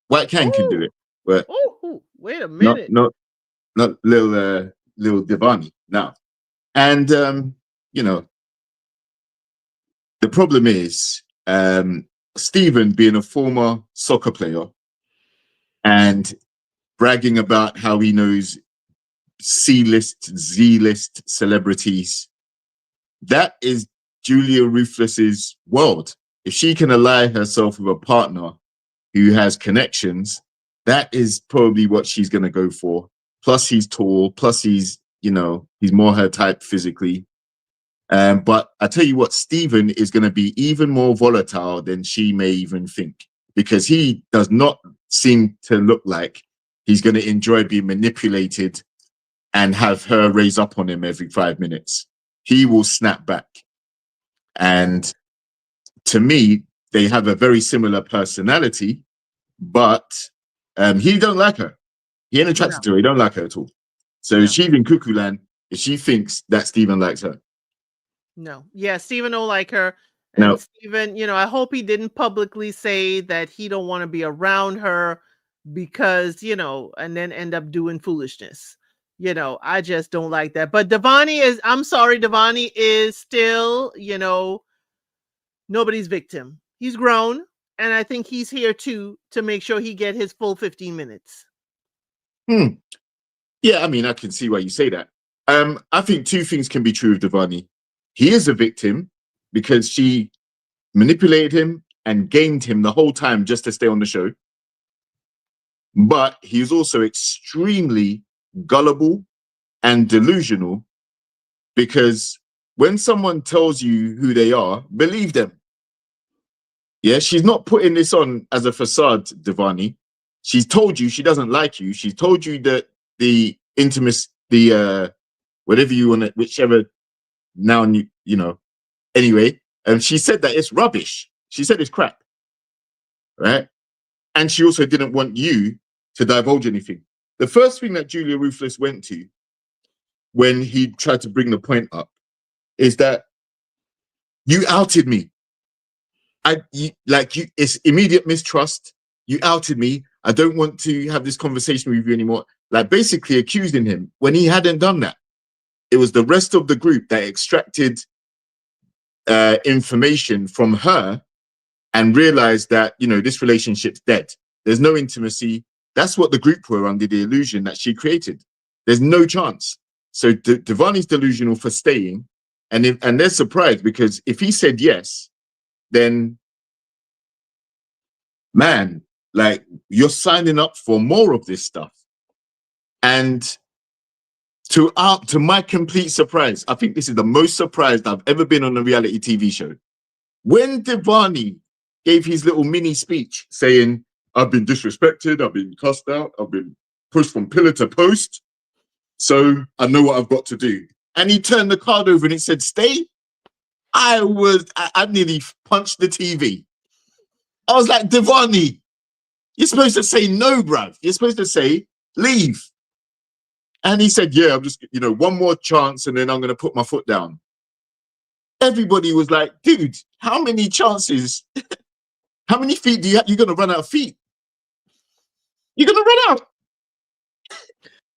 Speaker 2: White Kang can do it, but
Speaker 1: wait a minute.
Speaker 2: Not little Devani now. And you know, the problem is Stephen being a former soccer player and bragging about how he knows C-list, Z-list celebrities. That is Julia Ruthless's world. If she can ally herself with a partner who has connections, that is probably what she's going to go for. Plus he's tall, plus he's, you know, he's more her type physically. But I tell you what, Stephen is going to be even more volatile than she may even think, because he does not seem to look like he's going to enjoy being manipulated and have her raise up on him every 5 minutes. He will snap back. And to me, they have a very similar personality, but he don't like her. He ain't attracted to her. He don't like her at all. So she's in cuckoo land if she thinks that Stephen likes her.
Speaker 1: No. Yeah, Stephen don't like her. And no. Stephen, you know, I hope he didn't publicly say that he don't want to be around her because, you know, and then end up doing foolishness. You know, I just don't like that. But I'm sorry, Devani is still, you know, nobody's victim. He's grown, and I think he's here too to make sure he get his full 15 minutes.
Speaker 2: Yeah, I mean, I can see why you say that. I think two things can be true of Devani. He is a victim because she manipulated him and gamed him the whole time just to stay on the show. But he is also extremely gullible and delusional because when someone tells you who they are, believe them. Yeah, she's not putting this on as a facade, Devani. She's told you she doesn't like you. She's told you that the intimacy, the whatever you want to, whichever noun you know. Anyway, she said that it's rubbish. She said it's crap, right? And she also didn't want you to divulge anything. The first thing that Julia Ruthless went to when he tried to bring the point up is that you outed me. It's immediate mistrust. You outed me. I don't want to have this conversation with you anymore. Like basically accusing him when he hadn't done that. It was the rest of the group that extracted information from her and realized that, you know, this relationship's dead. There's no intimacy. That's what the group were under the illusion that she created. There's no chance. So Devani's delusional for staying, and they're surprised because if he said yes, then man, like you're signing up for more of this stuff. And to my complete surprise, I think this is the most surprised I've ever been on a reality TV show. When Devani gave his little mini speech saying, I've been disrespected, I've been cussed out, I've been pushed from pillar to post, so I know what I've got to do. And he turned the card over and it said, stay. I nearly punched the TV. I was like, Devani, you're supposed to say no, bruv. You're supposed to say, leave. And he said, yeah, I'm just, you know, one more chance and then I'm going to put my foot down. Everybody was like, dude, how many chances? How many feet do you have? You're going to run out of feet. You're going to run out.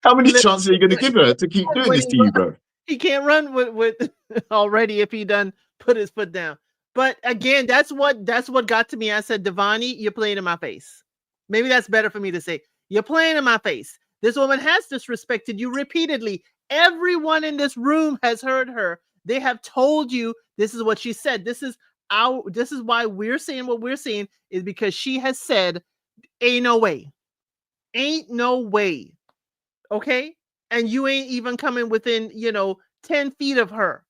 Speaker 2: How many chances are you going to give her to keep doing this to you, bro?
Speaker 1: He can't run with already if he done put his foot down. But again, that's what got to me. I said, Devani, you're playing in my face. Maybe that's better for me to say. You're playing in my face. This woman has disrespected you repeatedly. Everyone in this room has heard her. They have told you this is what she said. This is why we're saying what we're saying, is because she has said, ain't no way. Ain't no way. Okay? And you ain't even coming within, 10 feet of her.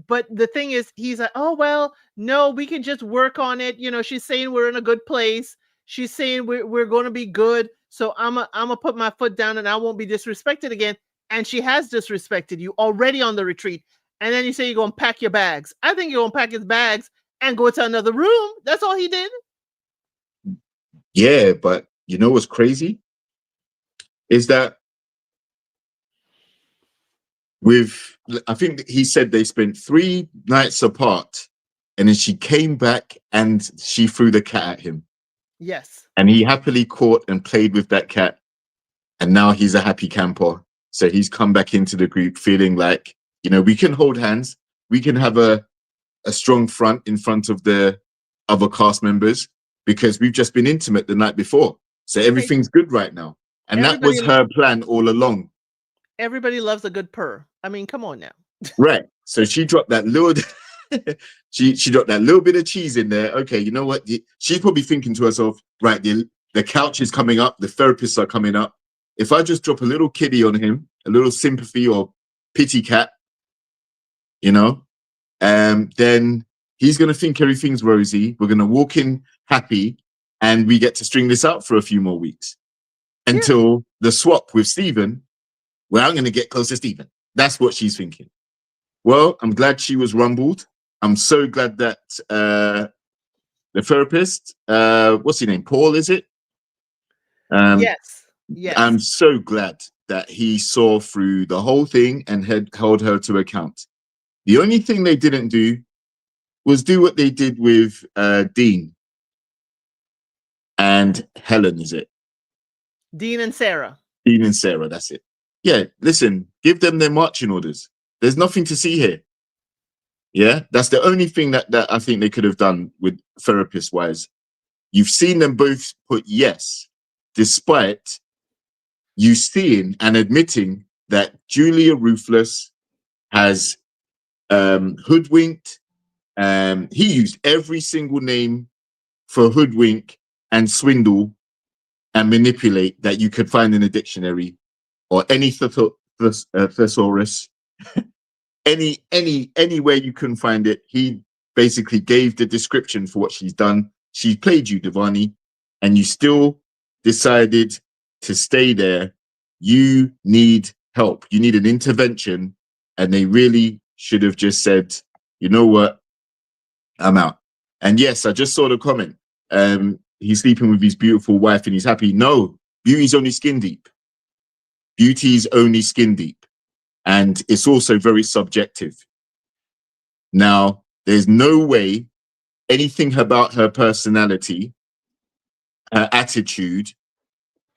Speaker 1: But the thing is, he's like, oh, well, no, we can just work on it. She's saying we're in a good place. She's saying we're going to be good. So I'm a put my foot down and I won't be disrespected again. And she has disrespected you already on the retreat. And then you say you're going to pack your bags. I think you're going to pack his bags and go to another room. That's all he did.
Speaker 2: Yeah, but you know what's crazy? Is that I think he said they spent 3 nights apart and then she came back and she threw the cat at him.
Speaker 1: Yes.
Speaker 2: And he happily caught and played with that cat. And now he's a happy camper. So he's come back into the group feeling like, we can hold hands. We can have a strong front in front of the other cast members because we've just been intimate the night before. So everything's good right now. And that was her plan all along.
Speaker 1: Everybody loves a good purr. I mean, come on now.
Speaker 2: Right. So she dropped that little she dropped that little bit of cheese in there. Okay, you know what? She's probably thinking to herself, right, the couch is coming up, the therapists are coming up. If I just drop a little kitty on him, a little sympathy or pity cat, then he's going to think everything's rosy. We're going to walk in happy and we get to string this out for a few more weeks until the swap with Stephen. Well, I'm going to get close to Stephen. That's what she's thinking. Well, I'm glad she was rumbled. I'm so glad that the therapist, what's his name? Paul, is it?
Speaker 1: Yes.
Speaker 2: I'm so glad that he saw through the whole thing and had held her to account. The only thing they didn't do was do what they did with Dean and Helen, is it?
Speaker 1: Dean and Sarah.
Speaker 2: Dean and Sarah, that's it. Yeah, listen, give them their marching orders. There's nothing to see here. Yeah, that's the only thing that I think they could have done with therapist-wise. You've seen them both put yes, despite you seeing and admitting that Julia Ruthless has hoodwinked. He used every single name for hoodwink and swindle and manipulate that you could find in a dictionary or any thesaurus. Anywhere you can find it, he basically gave the description for what she's done. She played you, Devani, and you still decided to stay there. You need help. You need an intervention, and they really should have just said, you know what, I'm out. And yes, I just saw the comment. He's sleeping with his beautiful wife and he's happy. No, beauty's only skin deep. Beauty's only skin deep. And it's also very subjective. Now, there's no way anything about her personality, her attitude,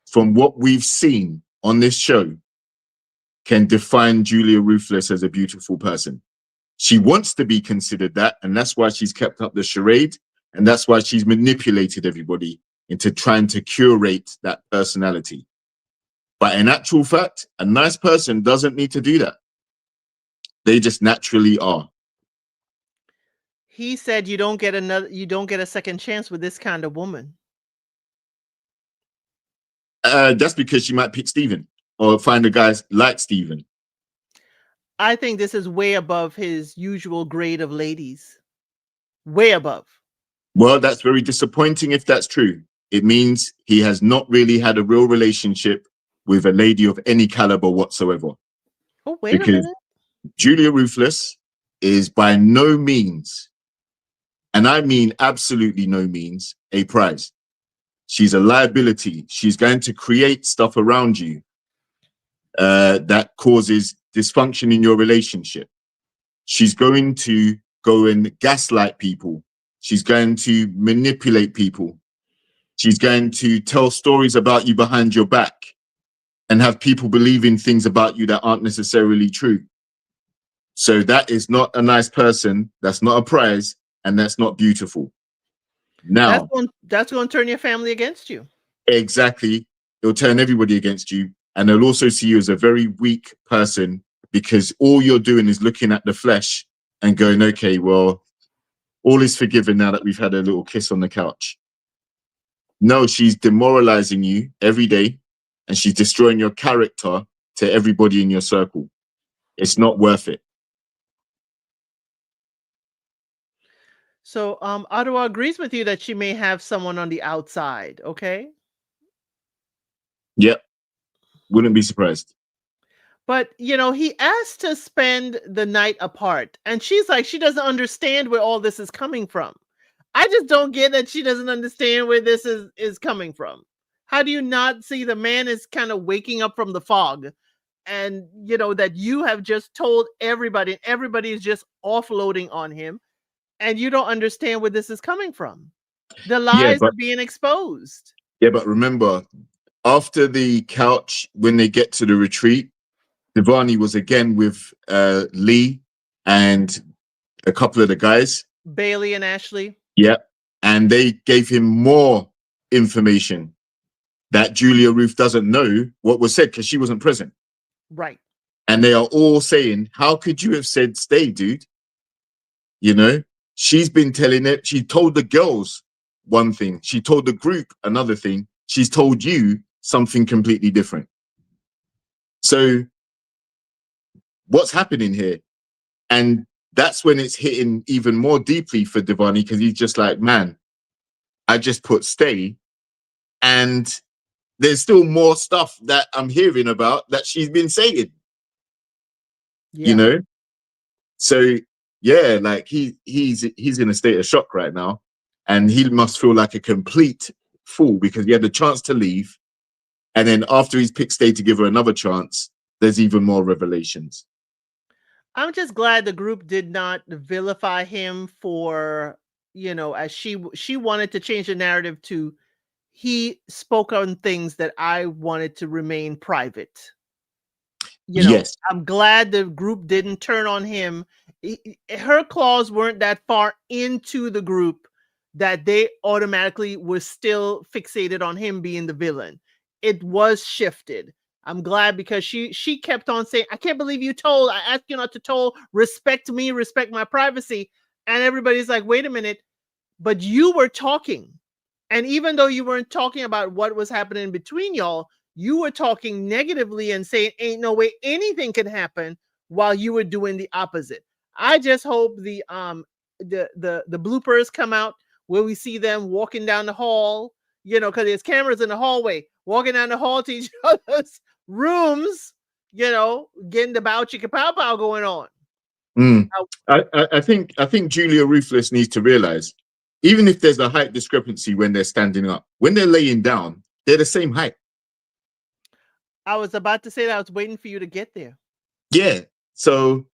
Speaker 2: from what we've seen on this show, can define Julia Ruthless as a beautiful person. She wants to be considered that, and that's why she's kept up the charade, and that's why she's manipulated everybody into trying to curate that personality. But in actual fact, a nice person doesn't need to do that. They just naturally are.
Speaker 1: He said you don't get a second chance with this kind of woman.
Speaker 2: That's because she might pick Steven or find a guy like Steven.
Speaker 1: I think this is way above his usual grade of ladies. Way above.
Speaker 2: Well, that's very disappointing if that's true. It means he has not really had a real relationship with a lady of any caliber whatsoever.
Speaker 1: Oh, wait a
Speaker 2: Because
Speaker 1: minute.
Speaker 2: Julia Ruthless is by no means, and I mean absolutely no means, a prize. She's a liability. She's going to create stuff around you that causes dysfunction in your relationship. She's going to go and gaslight people. She's going to manipulate people. She's going to tell stories about you behind your back and have people believing things about you that aren't necessarily true. So that is not a nice person. That's not a prize, and that's not beautiful. Now,
Speaker 1: that's going to turn your family against you.
Speaker 2: Exactly. It'll turn everybody against you, and they'll also see you as a very weak person because all you're doing is looking at the flesh and going, okay, well, all is forgiven now that we've had a little kiss on the couch. No, she's demoralizing you every day, and she's destroying your character to everybody in your circle. It's not worth it.
Speaker 1: So Ottawa agrees with you that she may have someone on the outside, okay?
Speaker 2: Yep. Wouldn't be surprised.
Speaker 1: But, he asked to spend the night apart. And she's like, she doesn't understand where all this is coming from. I just don't get that she doesn't understand where this is coming from. How do you not see the man is kind of waking up from the fog? And, that you have just told everybody, and everybody is just offloading on him. And you don't understand where this is coming from. The lies are being exposed.
Speaker 2: Yeah, but remember, after the couch, when they get to the retreat, Devani was again with Lee and a couple of the guys.
Speaker 1: Bailey and Ashley.
Speaker 2: Yeah. And they gave him more information that Julia Ruth doesn't know what was said because she wasn't present.
Speaker 1: Right.
Speaker 2: And they are all saying, how could you have said stay, dude? She's been telling it. She told the girls one thing. She told the group another thing. She's told you something completely different. So what's happening here? And that's when it's hitting even more deeply for Devani because he's just like, man, I just put stay. And there's still more stuff that I'm hearing about that she's been saying.
Speaker 1: Yeah.
Speaker 2: So yeah, like he's in a state of shock right now, and he must feel like a complete fool because he had the chance to leave, and then after he's picked stay to give her another chance, there's even more revelations.
Speaker 1: I'm just glad the group did not vilify him for, as she wanted to change the narrative to he spoke on things that I wanted to remain private.
Speaker 2: Yes.
Speaker 1: I'm glad the group didn't turn on him. Her claws weren't that far into the group that they automatically were still fixated on him being the villain. It was shifted. I'm glad because she kept on saying, I can't believe you told. I asked you not to told. Respect me, respect my privacy. And everybody's like, wait a minute. But you were talking. And even though you weren't talking about what was happening between y'all, you were talking negatively and saying, ain't no way anything can happen while you were doing the opposite. I just hope the bloopers come out where we see them walking down the hall, because there's cameras in the hallway, walking down the hall to each other's rooms, getting the bow chicka pow pow going on.
Speaker 2: Mm. I think Julia Ruthless needs to realize, even if there's a height discrepancy when they're standing up, when they're laying down, they're the same height.
Speaker 1: I was about to say that. I was waiting for you to get there.
Speaker 2: Yeah. So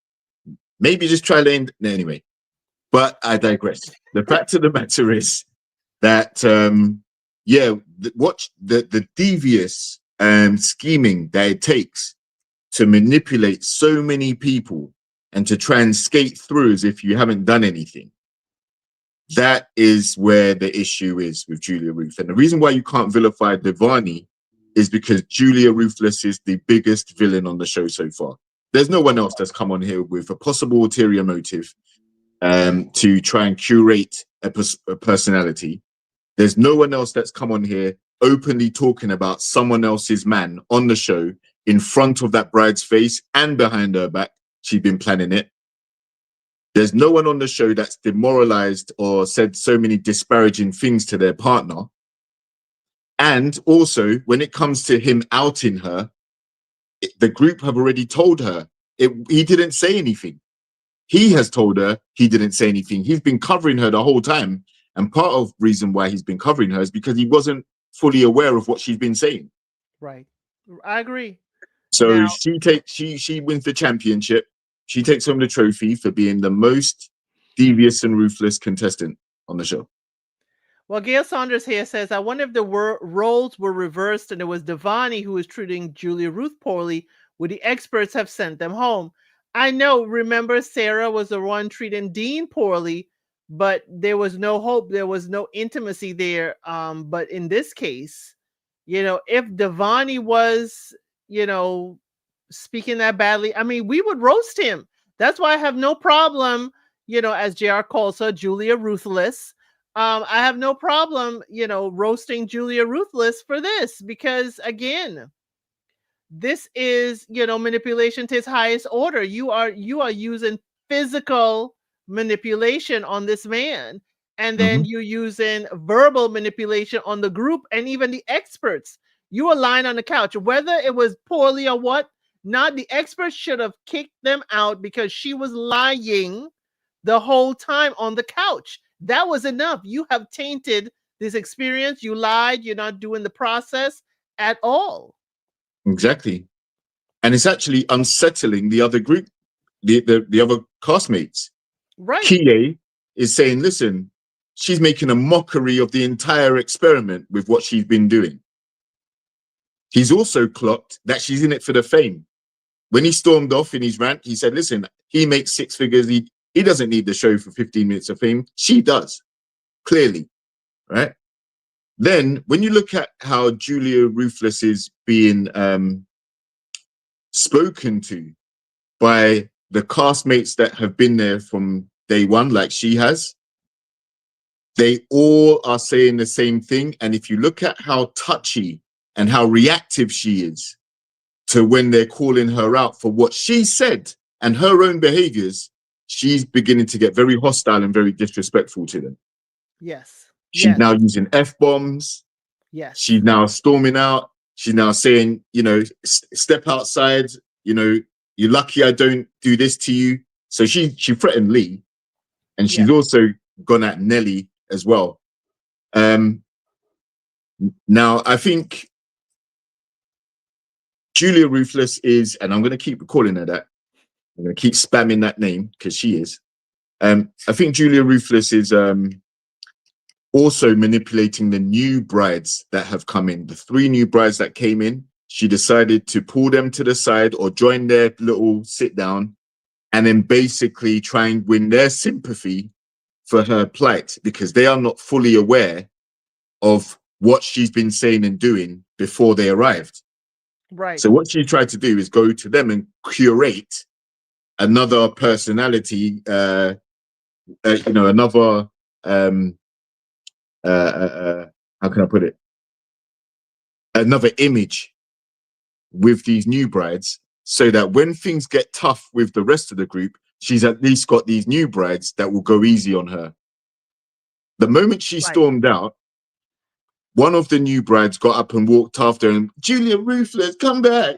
Speaker 2: maybe just try laying anyway. But I digress. The fact of the matter is that watch the devious scheming that it takes to manipulate so many people and to try and skate through as if you haven't done anything. That is where the issue is with Julia Ruth. And the reason why you can't vilify Devani is because Julia Ruthless is the biggest villain on the show so far. There's no one else that's come on here with a possible ulterior motive to try and curate a personality. There's no one else that's come on here openly talking about someone else's man on the show in front of that bride's face and behind her back. She's been planning it. There's no one on the show that's demoralized or said so many disparaging things to their partner. And also, when it comes to him outing her, the group have already told her he didn't say anything. He has told her he didn't say anything. He's been covering her the whole time. And part of the reason why he's been covering her is because he wasn't fully aware of what she's been saying.
Speaker 1: Right. I agree.
Speaker 2: So
Speaker 1: Now,
Speaker 2: she wins the championship. She takes home the trophy for being the most devious and ruthless contestant on the show.
Speaker 1: well, Gail Saunders here says, I wonder if the roles were reversed and it was Devani who was treating Julia Ruth poorly. Would the experts have sent them home? I know. Remember, Sarah was the one treating Dean poorly, but there was no hope. There was no intimacy there. But in this case, if Devani was, speaking that badly, I mean, we would roast him. That's why I have no problem, as JR calls her, Julia Ruthless. I have no problem, roasting Julia Ruthless for this because, again, this is, manipulation to its highest order. You are using physical manipulation on this man, and then you're using verbal manipulation on the group and even the experts. You were lying on the couch, whether it was poorly or what. Not the experts should have kicked them out because she was lying the whole time on the couch. That was enough. You have tainted this experience. You lied. You're not doing the process at all.
Speaker 2: Exactly. And it's actually unsettling the other group, the other castmates.
Speaker 1: Right.
Speaker 2: Kie is saying, listen, she's making a mockery of the entire experiment with what she's been doing. He's also clocked that she's in it for the fame. When he stormed off in his rant, he said, listen, he makes six figures. He doesn't need the show for 15 minutes of fame. She does, clearly, right? Then when you look at how Julia Ruthless is being spoken to by the castmates that have been there from day one, like she has, they all are saying the same thing. And if you look at how touchy and how reactive she is to when they're calling her out for what she said and her own behaviors, she's beginning to get very hostile and very disrespectful to them.
Speaker 1: Yes.
Speaker 2: She's now using F-bombs.
Speaker 1: Yes.
Speaker 2: She's now storming out. She's now saying, step outside, you're lucky I don't do this to you. So she threatened Lee, and she's also gone at Nelly as well. Now, I think Julia Ruthless is, and I'm going to keep calling her that. I'm going to keep spamming that name because she is. I think Julia Ruthless is also manipulating the new brides that have come in. The 3 new brides that came in, she decided to pull them to the side or join their little sit down and then basically try and win their sympathy for her plight because they are not fully aware of what she's been saying and doing before they arrived.
Speaker 1: Right.
Speaker 2: So what she tried to do is go to them and curate another personality, another how can I put it? Another image with these new brides so that when things get tough with the rest of the group, she's at least got these new brides that will go easy on her. The moment she
Speaker 1: Right.
Speaker 2: stormed out, one of the new brides got up and walked after him. Julia Ruthless, come back.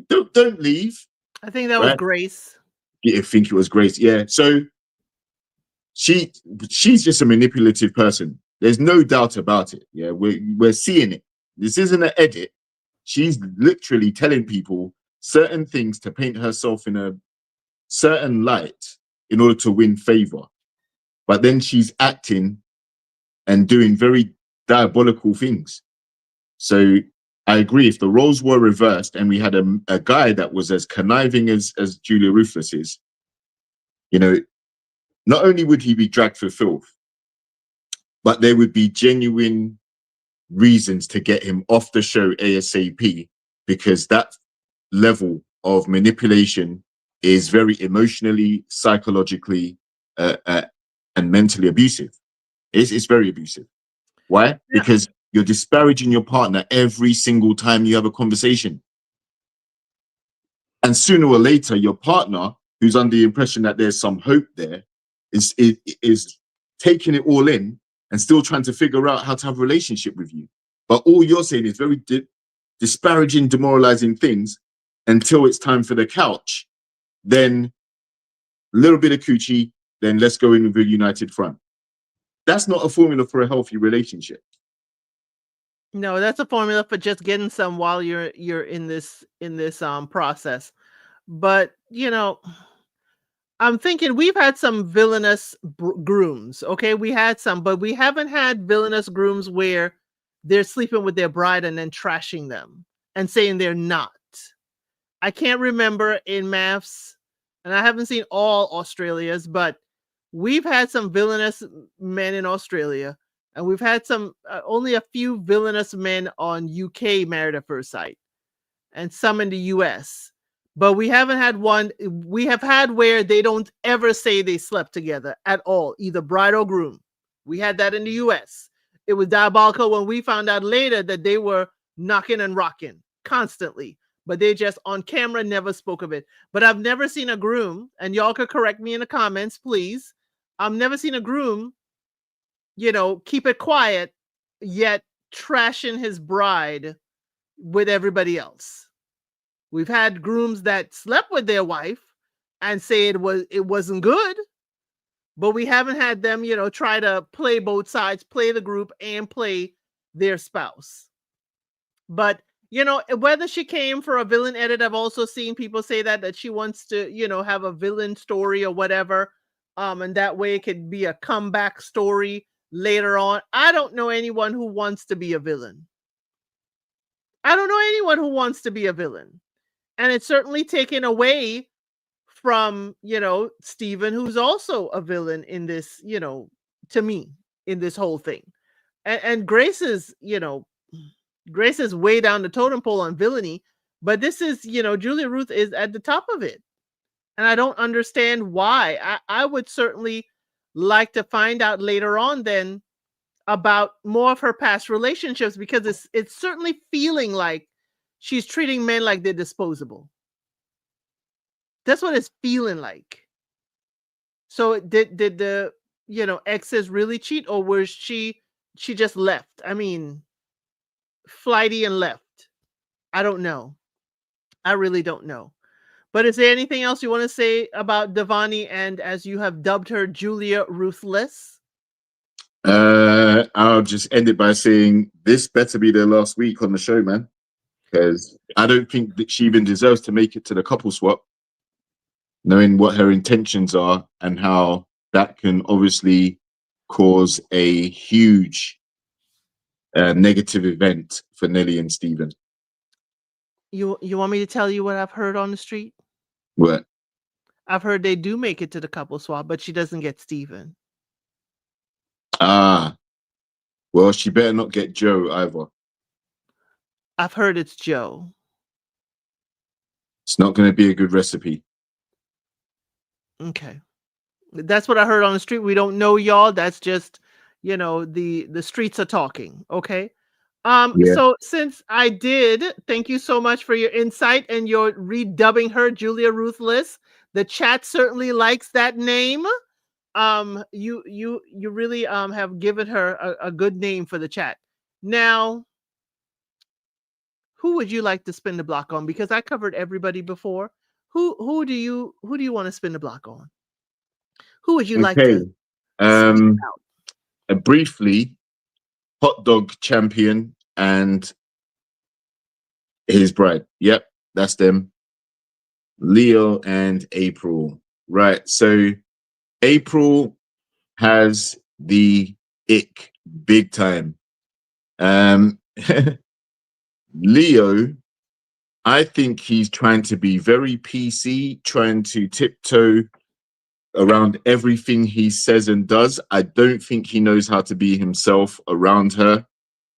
Speaker 2: Don't leave.
Speaker 1: I think that was
Speaker 2: Right?
Speaker 1: Grace.
Speaker 2: You think it was Grace. Yeah. So she she's just a manipulative person. There's no doubt about it. Yeah, we're seeing it. This isn't an edit. She's literally telling people certain things to paint herself in a certain light in order to win favor. But then she's acting and doing very diabolical things. So I agree. If the roles were reversed and we had a guy that was as conniving as Julia Ruthless is, you know, not only would he be dragged for filth, but there would be genuine reasons to get him off the show ASAP, because that level of manipulation is very emotionally, psychologically, and mentally abusive. It's very abusive. Why?
Speaker 1: Yeah.
Speaker 2: Because you're disparaging your partner every single time you have a conversation. And sooner or later, your partner, who's under the impression that there's some hope there, is taking it all in and still trying to figure out how to have a relationship with you. But all you're saying is very disparaging, demoralizing things until it's time for the couch. Then a little bit of coochie, then let's go in with a united front. That's not a formula for a healthy relationship.
Speaker 1: No, that's a formula for just getting some while you're in this process. But, I'm thinking we've had some villainous grooms, okay? We had some, but we haven't had villainous grooms where they're sleeping with their bride and then trashing them and saying they're not. I can't remember in maths, and I haven't seen all Australias, but we've had some villainous men in Australia, and we've had some only a few villainous men on UK Married at First Sight, and some in the US. But we haven't had one. We have had where they don't ever say they slept together at all, either bride or groom. We had that in the US. It was diabolical when we found out later that they were knocking and rocking constantly, but they just on camera never spoke of it. But I've never seen a groom, and y'all could correct me in the comments, please. I've never seen a groom, keep it quiet, yet trashing his bride with everybody else. We've had grooms that slept with their wife and say it wasn't good, but we haven't had them, try to play both sides, play the group and play their spouse. But whether she came for a villain edit, I've also seen people say that she wants to, have a villain story or whatever, and that way it could be a comeback story later on. I don't know anyone who wants to be a villain. I don't know anyone who wants to be a villain. And it's certainly taken away from, Stephen, who's also a villain in this, to me, in this whole thing. And Grace is, Grace is way down the totem pole on villainy, but this is, Julia Ruth is at the top of it. And I don't understand why. I would certainly like to find out later on then about more of her past relationships, because it's certainly feeling like she's treating men like they're disposable. That's what it's feeling like. So did the exes really cheat, or was she just left? I mean, flighty and left. I don't know. I really don't know. But is there anything else you want to say about Devani and, as you have dubbed her, Julia Ruthless?
Speaker 2: I'll just end it by saying this better be their last week on the show, man. Because I don't think that she even deserves to make it to the couple swap, knowing what her intentions are and how that can obviously cause a huge negative event for Nelly and Stephen.
Speaker 1: You want me to tell you what I've heard on the street?
Speaker 2: What?
Speaker 1: I've heard they do make it to the couple swap, but she doesn't get Stephen.
Speaker 2: Ah, well, she better not get Joe either.
Speaker 1: I've heard it's Joe.
Speaker 2: It's not going to be a good recipe.
Speaker 1: Okay. That's what I heard on the street. We don't know, y'all. That's just, the streets are talking. Okay.
Speaker 2: Yeah.
Speaker 1: So since I did, thank you so much for your insight and your redubbing her Julia Ruthless. The chat certainly likes that name. You really have given her a good name for the chat. Now, who would you like to spin the block on? Because I covered everybody before. Who do you want to spin the block on? Who would you like to
Speaker 2: Okay.
Speaker 1: speak
Speaker 2: Um,
Speaker 1: about?
Speaker 2: briefly, hot dog champion and his bride. Yep, that's them. Leo and April. Right. So April has the ick big time. Um, Leo, I think he's trying to be very PC, trying to tiptoe around everything he says and does. I don't think he knows how to be himself around her,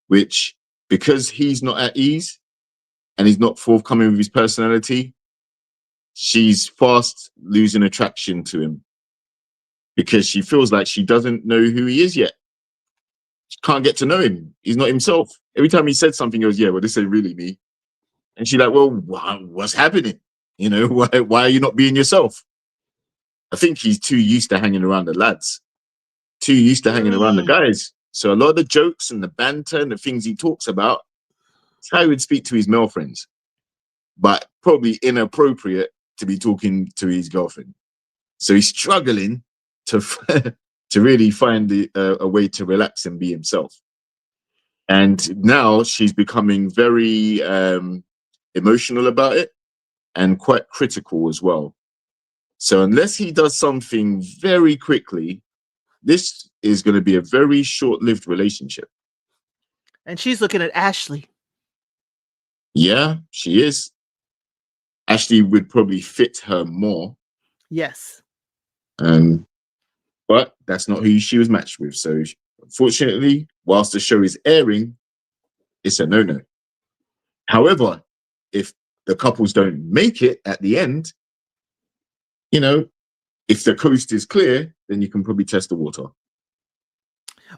Speaker 2: which, because he's not at ease and he's not forthcoming with his personality, she's fast losing attraction to him because she feels like she doesn't know who he is yet. She can't get to know him. He's not himself. Every time he said something, he goes, yeah, well, this ain't really me. And she's like, well, what's happening? You know, why are you not being yourself? I think he's too used to hanging around the lads, too used to hanging around the
Speaker 1: Mm.
Speaker 2: guys. So a lot of the jokes and the banter and the things he talks about, it's how he would speak to his male friends, but probably inappropriate to be talking to his girlfriend. So he's struggling to to really find a way to relax and be himself. And now she's becoming very emotional about it and quite critical as well. So unless he does something very quickly, this is going to be a very short-lived relationship.
Speaker 1: And she's looking at Ashley.
Speaker 2: Yeah, she is. Ashley would probably fit her more,
Speaker 1: Yes.
Speaker 2: but that's not who she was matched with. So unfortunately, whilst the show is airing, it's a no-no. However, if the couples don't make it at the end, you know, if the coast is clear, then you can probably test the water.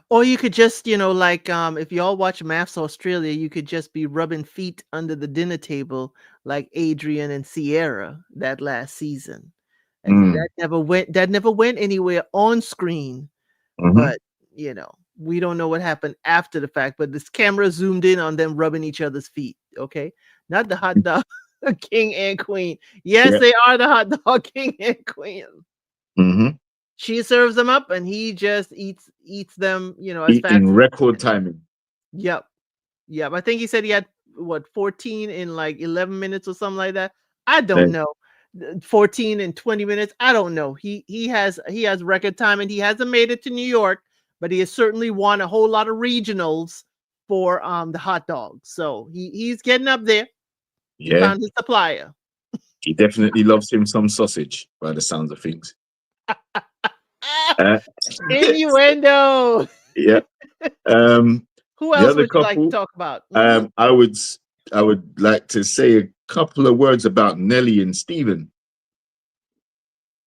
Speaker 1: Or you could just, like if y'all watch Maths Australia, you could just be rubbing feet under the dinner table like Adrian and Sierra that last season. And
Speaker 2: Mm,
Speaker 1: that never went anywhere on screen,
Speaker 2: mhm.
Speaker 1: but we don't know what happened after the fact, but this camera zoomed in on them rubbing each other's feet, okay? Not the hot dog king and queen. Yes,
Speaker 2: Yeah.
Speaker 1: they are the hot dog king and queen.
Speaker 2: Mm-hmm.
Speaker 1: She serves them up and he just eats them, as fast
Speaker 2: In
Speaker 1: as he
Speaker 2: record
Speaker 1: can.
Speaker 2: timing.
Speaker 1: Yep. Yep. I think he said he had what 14 in like 11 minutes or something like that. I don't
Speaker 2: Right.
Speaker 1: know. 14 in 20 minutes. I don't know. He has record time and he hasn't made it to New York, but he has certainly won a whole lot of regionals for the hot dogs. So he's getting up there. He
Speaker 2: Yeah.
Speaker 1: found his supplier.
Speaker 2: He definitely loves him some sausage by the sounds of things.
Speaker 1: Ah,
Speaker 2: Uh,
Speaker 1: innuendo.
Speaker 2: yeah. Um,
Speaker 1: Who
Speaker 2: the
Speaker 1: else
Speaker 2: other
Speaker 1: would you like to
Speaker 2: couple,
Speaker 1: talk about? Mhm.
Speaker 2: I would like to say a couple of words about Nelly and Stephen.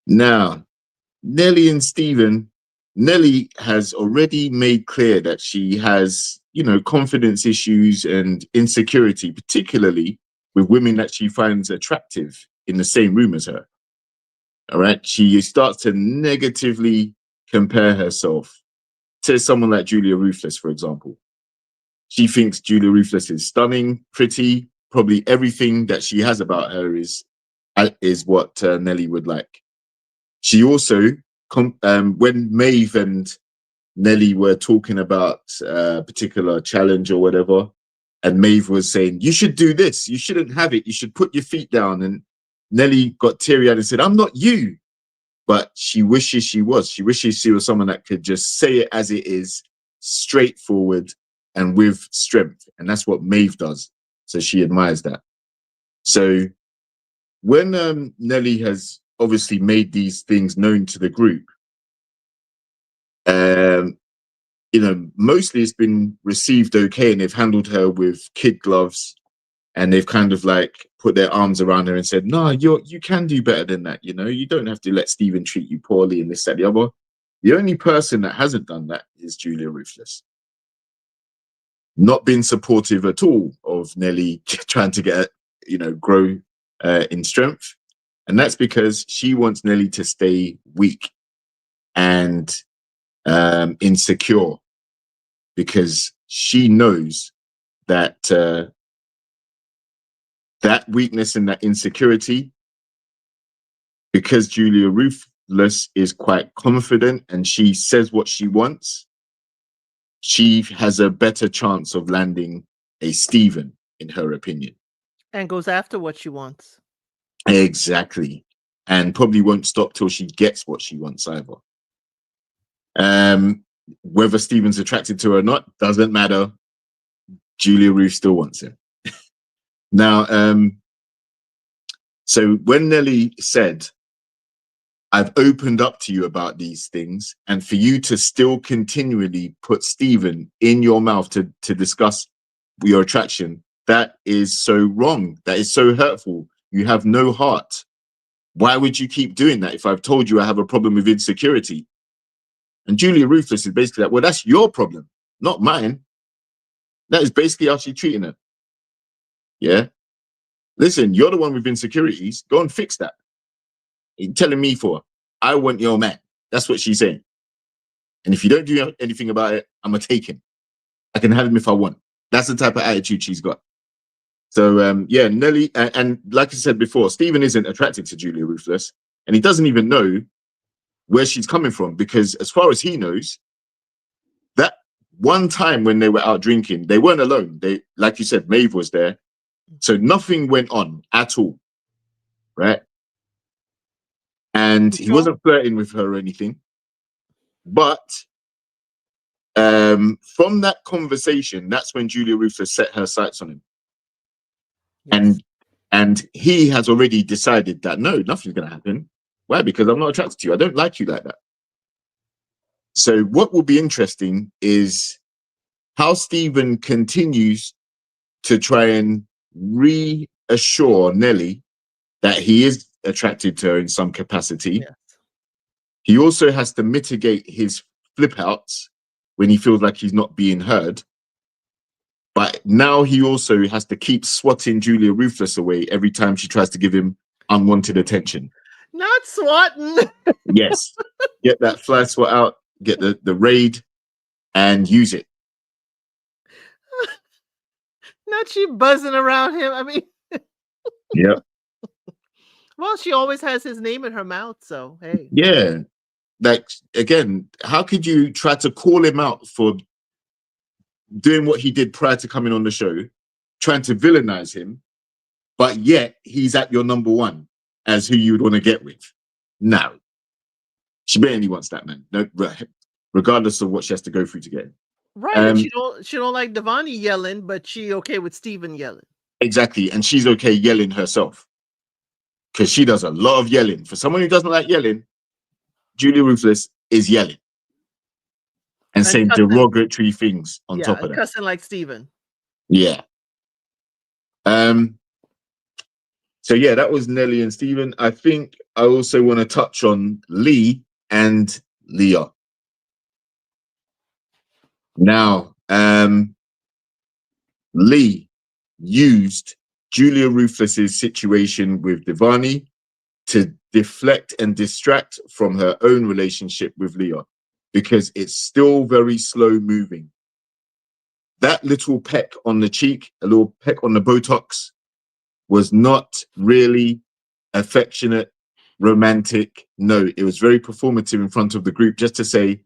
Speaker 2: Now, Nelly and Stephen, Nelly has already made clear that she has, confidence issues and insecurity, particularly with women that she finds attractive in the same room as her. All right. She starts to negatively compare herself to someone like Julia Ruthless, for example. She thinks Julia Ruthless is stunning, pretty. Probably everything that she has about her is what Nelly would like. She also, when Maeve and Nelly were talking about a particular challenge or whatever, and Maeve was saying, you should do this, you shouldn't have it, you should put your feet down. And Nelly got teary eyed and said, I'm not you. But she wishes she was. She wishes she was someone that could just say it as it is, straightforward and with strength. And that's what Maeve does. So she admires that. So when Nelly has obviously made these things known to the group, um, mostly it's been received okay, and they've handled her with kid gloves, and they've kind of like put their arms around her and said, "No, you can do better than that. You don't have to let Stephen treat you poorly and this, that, the other." The only person that hasn't done that is Julia Ruthless. not been supportive at all of Nelly trying to get, grow in strength. And that's because she wants Nelly to stay weak and insecure, because she knows that that weakness and that insecurity, because Julia Ruthless is quite confident and she says what she wants, she has a better chance of landing a Steven, in her opinion.
Speaker 1: And goes after what she wants.
Speaker 2: Exactly. And probably won't stop till she gets what she wants either. Whether Steven's attracted to her or not, doesn't matter. Julia Ruth still wants him. Now, so when Nelly said, I've opened up to you about these things, and for you to still continually put Steven in your mouth to discuss your attraction, that is so wrong. That is so hurtful. You have no heart. Why would you keep doing that if I've told you I have a problem with insecurity? And Julia Ruthless is basically like, well, that's your problem, not mine. That is basically how she's treating her. Yeah. Listen, you're the one with insecurities. Go and fix that. You're telling me for, I want your man. That's what she's saying. And if you don't do anything about it, I'm going to take him. I can have him if I want. That's the type of attitude she's got. So, yeah, Nelly, and like I said before, Steven isn't attracted to Julia Ruthless, and he doesn't even know where she's coming from, because as far as he knows, that one time when they were out drinking, they weren't alone. They, like you said, Maeve was there. So nothing went on at all, right? And he wasn't flirting with her or anything. But from that conversation, that's when Julia Ruthless set her sights on him. Yes. And he has already decided that, no, nothing's going to happen. Why? Because I'm not attracted to you. I don't like you like that. So what will be interesting is how Steven continues to try and reassure Nelly that he is attracted to her in some capacity. Yes. He also has to mitigate his flip outs when he feels like he's not being heard. But now he also has to keep swatting Julia Ruthless away every time she tries to give him unwanted attention.
Speaker 1: Not swatting.
Speaker 2: Yes. Get that fly swat out, get the raid, and use it.
Speaker 1: Not she buzzing around him. I mean,
Speaker 2: yep.
Speaker 1: Well, she always has his name in her mouth, so hey.
Speaker 2: Yeah. Like, again, how could you try to call him out for doing what he did prior to coming on the show, trying to villainize him, but yet he's at your number one as who you would want to get with? No. She barely wants that man. No, regardless of what she has to go through to get him.
Speaker 1: Right. And she don't like Devani yelling, but she okay with Steven yelling.
Speaker 2: Exactly. And she's okay yelling herself, because she does a lot of yelling. For someone who doesn't like yelling, Julia Ruthless is yelling and saying cussing, derogatory things on top of that.
Speaker 1: Cussing like Steven.
Speaker 2: Yeah. So yeah, that was Nelly and Steven. I think I also want to touch on Lee and Leah. Now, Lee used Julia Ruthless's situation with Devani to deflect and distract from her own relationship with Leah, because it's still very slow moving. That little peck on the cheek, a little peck on the Botox, was not really affectionate, romantic. No, it was very performative in front of the group, just to say,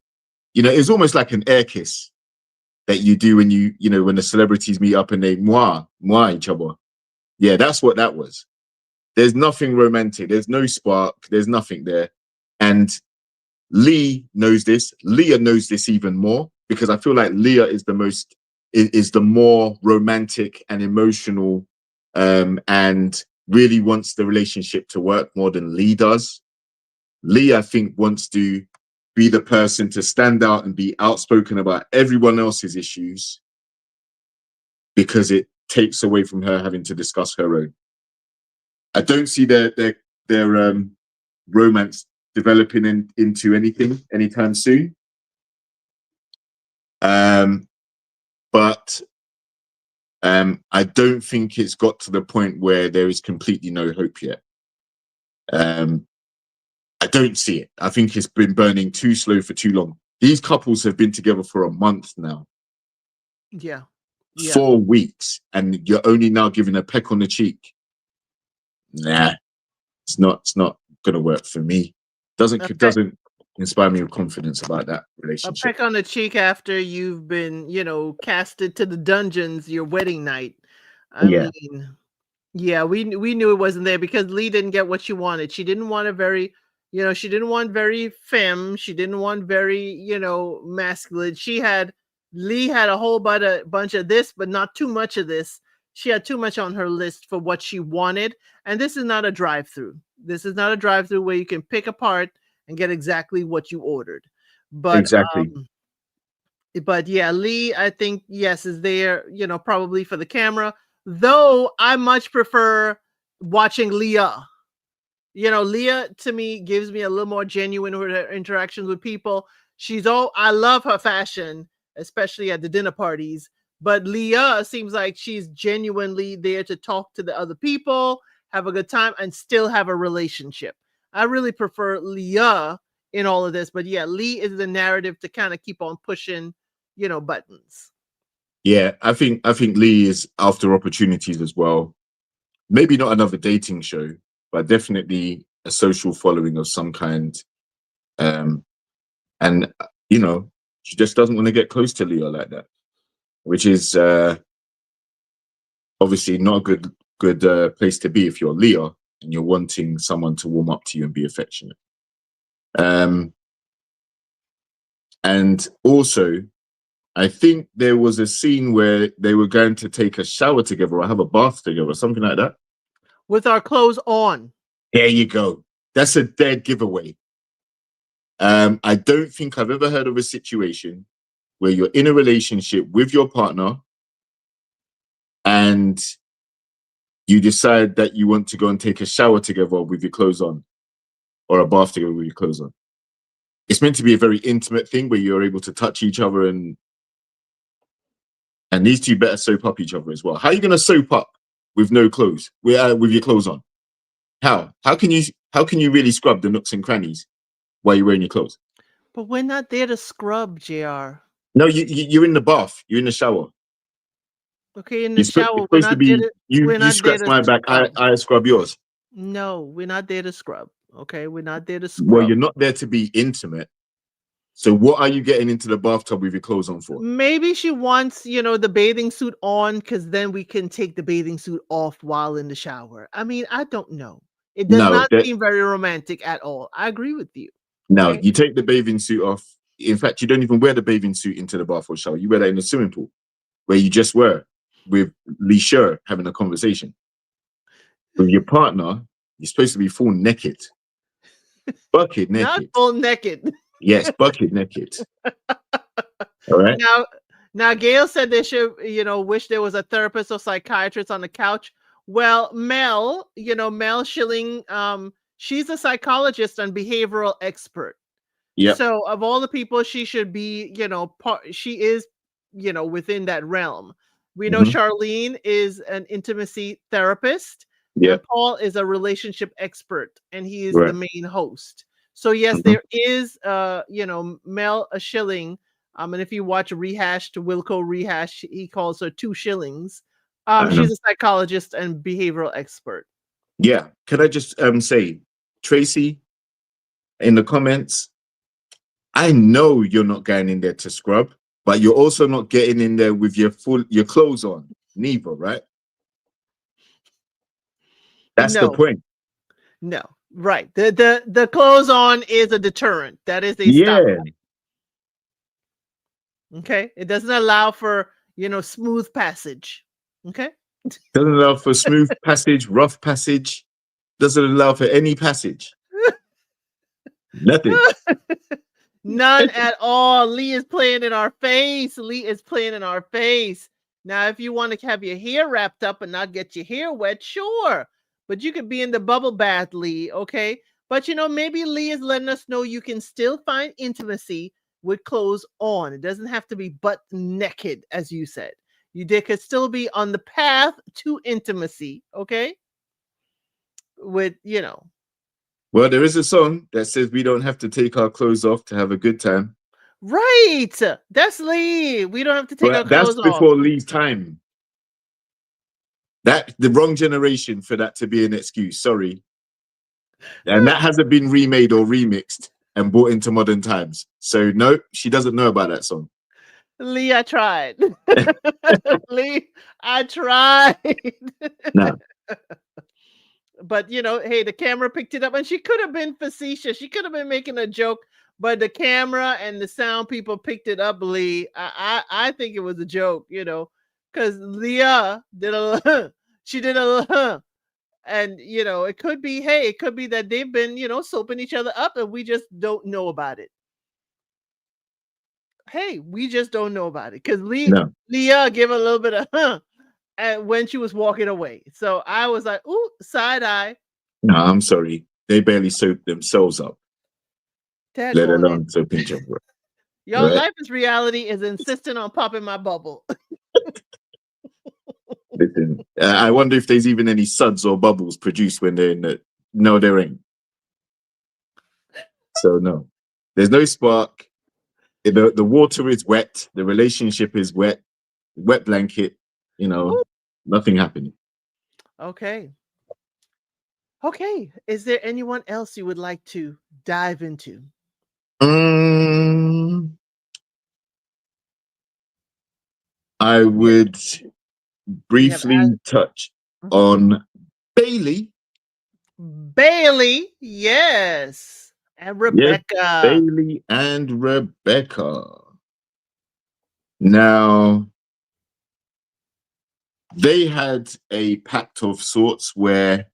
Speaker 2: it was almost like an air kiss that you do when when the celebrities meet up and they mwah each other. Yeah, that's what that was. There's nothing romantic. There's no spark. There's nothing there. And Lee knows this. Leah knows this even more, because I feel like Leah is the more romantic and emotional, and really wants the relationship to work more than Lee does. Lee, I think, wants to be the person to stand out and be outspoken about everyone else's issues, because it takes away from her having to discuss her own. I don't see their romance developing into anything anytime soon. But I don't think it's got to the point where there is completely no hope yet. I don't see it. I think it's been burning too slow for too long. These couples have been together for a month now,
Speaker 1: Yeah. Yeah.
Speaker 2: 4 weeks, and you're only now giving a peck on the cheek. Nah, it's not gonna work for me.
Speaker 1: A
Speaker 2: Doesn't
Speaker 1: peck,
Speaker 2: doesn't inspire me with confidence about that
Speaker 1: a
Speaker 2: relationship.
Speaker 1: peck on the cheek after you've been, casted to the dungeons your wedding night. I
Speaker 2: Yeah,
Speaker 1: mean, yeah, we knew it wasn't there because Lee didn't get what she wanted. She didn't want a very, she didn't want very femme. She didn't want very, masculine. Lee had a whole bunch of this, but not too much of this. She had too much on her list for what she wanted. And this is not a drive-through. This is not a drive-through where you can pick apart and get exactly what you ordered. But
Speaker 2: exactly.
Speaker 1: but yeah, Lee, I think, yes, is there, probably for the camera. Though I much prefer watching Leah. Leah to me gives me a little more genuine with her interactions with people. I love her fashion, especially at the dinner parties. But Leah seems like she's genuinely there to talk to the other people, have a good time, and still have a relationship. I really prefer Leah in all of this. But yeah, Lee is the narrative to kind of keep on pushing, buttons.
Speaker 2: Yeah, I think Lee is after opportunities as well. Maybe not another dating show, but definitely a social following of some kind. Um, and she just doesn't want to get close to Leo like that, which is obviously not a good place to be if you're Leo and you're wanting someone to warm up to you and be affectionate. Um, and also, I think there was a scene where they were going to take a shower together or have a bath together or something like that.
Speaker 1: With our clothes on.
Speaker 2: There you go. That's a dead giveaway. I don't think I've ever heard of a situation where you're in a relationship with your partner and you decide that you want to go and take a shower together with your clothes on or a bath together with your clothes on. It's meant to be a very intimate thing where you're able to touch each other and these two better soap up each other as well. How are you going to soap up with no clothes, with your clothes on? How? How can you really scrub the nooks and crannies while you're wearing your clothes?
Speaker 1: But we're not there to scrub, JR.
Speaker 2: No, you're in the bath. You're in the shower.
Speaker 1: Okay, in the
Speaker 2: It's
Speaker 1: shower, we're
Speaker 2: supposed to
Speaker 1: not there
Speaker 2: be
Speaker 1: to
Speaker 2: you.
Speaker 1: we're
Speaker 2: You
Speaker 1: not there
Speaker 2: scratch
Speaker 1: to
Speaker 2: my back. I
Speaker 1: scrub.
Speaker 2: I scrub yours.
Speaker 1: No, we're not there to scrub. Okay, we're not there to
Speaker 2: Well,
Speaker 1: scrub.
Speaker 2: you're not there to be intimate. So what are you getting into the bathtub with your clothes on for?
Speaker 1: Maybe she wants, the bathing suit on because then we can take the bathing suit off while in the shower. I mean, I don't know. It does
Speaker 2: No,
Speaker 1: not seem very romantic at all. I agree with you.
Speaker 2: no.
Speaker 1: Okay.
Speaker 2: You take the bathing suit off. In fact, you don't even wear the bathing suit into the bath or shower. You wear that in the swimming pool where you just were with Leisure having a conversation with your partner. You're supposed to be full naked, bucket
Speaker 1: Not
Speaker 2: naked.
Speaker 1: full naked.
Speaker 2: Yes, bucket naked. All right.
Speaker 1: Now, Gail said they should, wish there was a therapist or psychiatrist on the couch. Well, Mel Schilling, she's a psychologist and behavioral expert.
Speaker 2: Yep.
Speaker 1: So of all the people she should be, she is, within that realm. We know
Speaker 2: Mm-hmm.
Speaker 1: Charlene is an intimacy therapist and
Speaker 2: Yep.
Speaker 1: Paul is a relationship expert and he is the
Speaker 2: Right.
Speaker 1: main host. So yes,
Speaker 2: Mm-hmm.
Speaker 1: there is Mel a Schilling. And if you watch Rehashed, Wilco Rehash, he calls her 2 shillings.
Speaker 2: I know.
Speaker 1: She's a psychologist and behavioral expert.
Speaker 2: Yeah. Can I just say, Tracy, in the comments, I know you're not going in there to scrub, but you're also not getting in there with your clothes on. Neither, right? That's the
Speaker 1: No,
Speaker 2: point.
Speaker 1: no, right. The clothes on is a deterrent. That is a stop.
Speaker 2: Yeah.
Speaker 1: Okay. It doesn't allow for, smooth passage. Okay.
Speaker 2: Doesn't allow for smooth passage, rough passage. Doesn't allow for any passage. Nothing.
Speaker 1: None at all. Lee is playing in our face. Lee is playing in our face. Now, if you want to have your hair wrapped up and not get your hair wet, sure. But you could be in the bubble bath, Lee. Okay. But, maybe Lee is letting us know you can still find intimacy with clothes on. It doesn't have to be butt naked, as you said. They could still be on the path to intimacy, okay? With,
Speaker 2: Well, there is a song that says we don't have to take our clothes off to have a good time.
Speaker 1: right. That's Lee. We don't have to take our
Speaker 2: But that's
Speaker 1: clothes off.
Speaker 2: before Lee's time. That the wrong generation for that to be an excuse. Sorry. And that hasn't been remade or remixed and brought into modern times. So no, she doesn't know about that song.
Speaker 1: Lee, I tried. Lee, I tried.
Speaker 2: No.
Speaker 1: But hey, the camera picked it up, and she could have been facetious. She could have been making a joke, but the camera and the sound people picked it up. Lee, I think it was a joke, because Leah did a she did a and it could be, hey, it could be that they've been soaping each other up, and we just don't know about it. Hey, we just don't know about it because
Speaker 2: No.
Speaker 1: Leah gave a little bit of and when she was walking away. So I was like, ooh, side eye.
Speaker 2: No, I'm sorry. They barely soap themselves up, let
Speaker 1: Daggone it.
Speaker 2: alone soap each other up.
Speaker 1: Your
Speaker 2: Right?
Speaker 1: life is reality is insisting on popping my bubble.
Speaker 2: Listen, I wonder if there's even any suds or bubbles produced when they're in the. No, there ain't. So no, there's no spark. The water is wet. The relationship is wet. Wet blanket.
Speaker 1: Ooh,
Speaker 2: Nothing happening.
Speaker 1: okay. Okay. Is there anyone else you would like to dive into?
Speaker 2: I
Speaker 1: Yeah,
Speaker 2: would
Speaker 1: we have
Speaker 2: briefly touch
Speaker 1: mhm.
Speaker 2: on Bailey.
Speaker 1: Bailey, yes, and
Speaker 2: Yes,
Speaker 1: Rebecca.
Speaker 2: Bailey and Rebecca. Now, they had a pact of sorts where,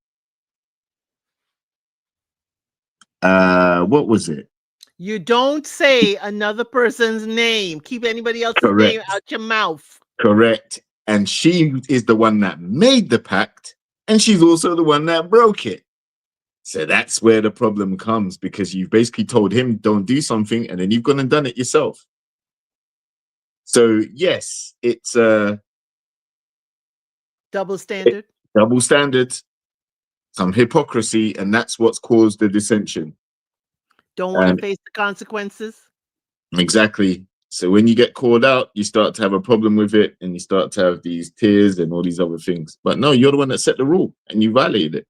Speaker 2: what was it?
Speaker 1: You don't say another person's name. Keep anybody else's name
Speaker 2: Correct,
Speaker 1: out your mouth.
Speaker 2: correct. And she is the one that made the pact, and she's also the one that broke it. So that's where the problem comes because you've basically told him don't do something, and then you've gone and done it yourself. So yes, it's
Speaker 1: Double standard.
Speaker 2: double standards, some hypocrisy, and that's what's caused the dissension.
Speaker 1: Don't want to
Speaker 2: And
Speaker 1: face the consequences.
Speaker 2: exactly. So when you get called out, you start to have a problem with it, and you start to have these tears and all these other things. But no, you're the one that set the rule, and you violated it.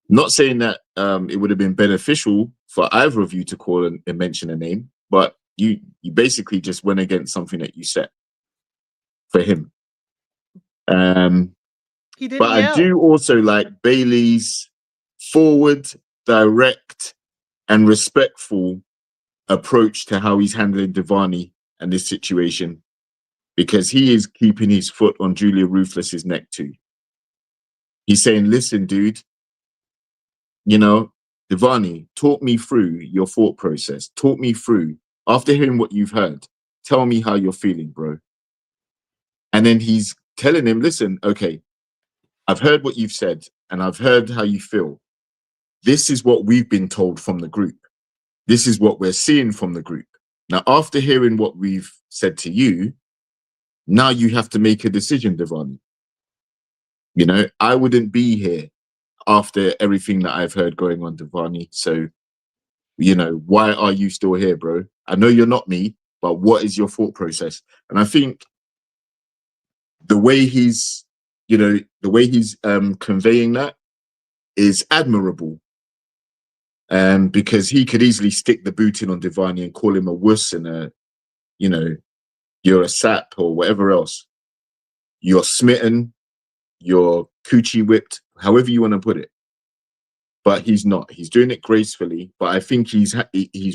Speaker 2: Not saying that it would have been beneficial for either of you to call and mention a name, but you basically just went against something that you set for him.
Speaker 1: He didn't
Speaker 2: But I
Speaker 1: yell.
Speaker 2: do also like Bailey's forward, direct, and respectful approach to how he's handling Devani and this situation, because he is keeping his foot on Julia Ruthless's neck too. He's saying, listen, dude, Devani, talk me through your thought process. Talk me through, after hearing what you've heard, tell me how you're feeling, bro. And then he's telling him, listen, okay, I've heard what you've said and I've heard how you feel. This is what we've been told from the group. This is what we're seeing from the group. Now, after hearing what we've said to you, now you have to make a decision, Devani. I wouldn't be here after everything that I've heard going on, Devani. So, why are you still here, bro? I know you're not me, but what is your thought process? And I think the way he's, conveying that is admirable. Because he could easily stick the boot in on Devani and call him a wuss and you're a sap or whatever else. You're smitten, you're coochie whipped, however you want to put it. But he's not. He's doing it gracefully. But I think he's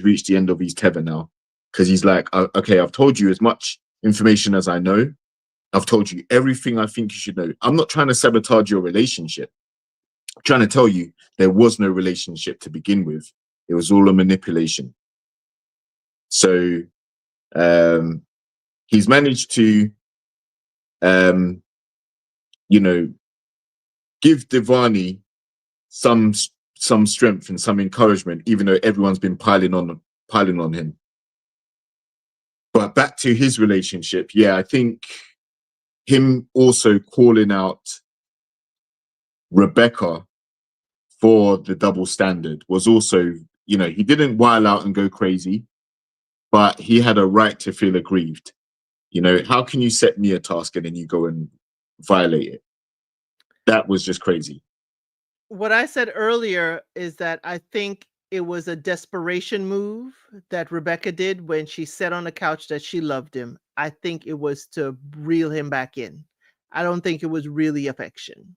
Speaker 2: reached the end of his tether now, because he's like, okay, I've told you as much information as I know. I've told you everything I think you should know. I'm not trying to sabotage your relationship. I'm trying to tell you there was no relationship to begin with. It was all a manipulation. So he's managed to, give Devani some strength and some encouragement, even though everyone's been piling on him. But back to his relationship, yeah, I think him also calling out Rebecca for the double standard was also, he didn't wild out and go crazy, but he had a right to feel aggrieved. How can you set me a task and then you go and violate it? That was just crazy.
Speaker 1: What I said earlier is that I think it was a desperation move that Rebecca did when she said on the couch that she loved him. I think it was to reel him back in. I don't think it was really affection.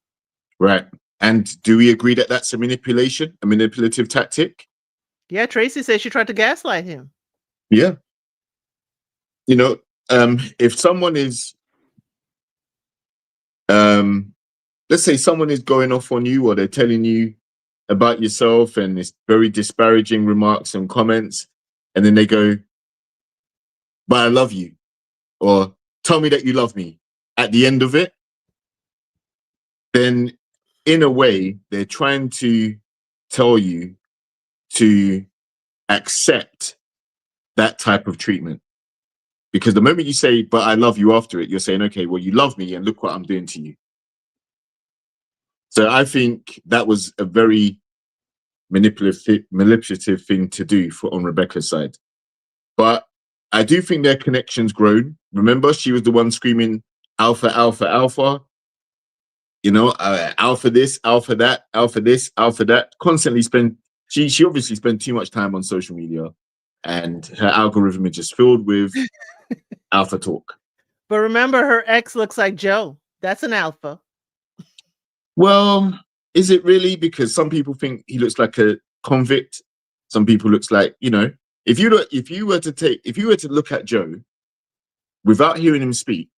Speaker 2: Right. And do we agree that that's a manipulative tactic?
Speaker 1: Yeah, Tracy says she tried to gaslight him.
Speaker 2: Yeah. If someone is, let's say someone is going off on you or they're telling you about yourself and it's very disparaging remarks and comments, and then they go, but I love you, or tell me that you love me at the end of it, then in a way, they're trying to tell you to accept that type of treatment. Because the moment you say, but I love you after it, you're saying, okay, well, you love me and look what I'm doing to you. So I think that was a very manipulative thing to do on Rebecca's side. But I do think their connection's grown. Remember, she was the one screaming, alpha, alpha, alpha. Alpha this, alpha that, alpha this, alpha that. Constantly she obviously spent too much time on social media, and her algorithm is just filled with alpha talk.
Speaker 1: But remember, her ex looks like Joe. That's an alpha.
Speaker 2: Well, is it really? Because some people think he looks like a convict. Some people looks like, if you were to look at Joe without hearing him speak,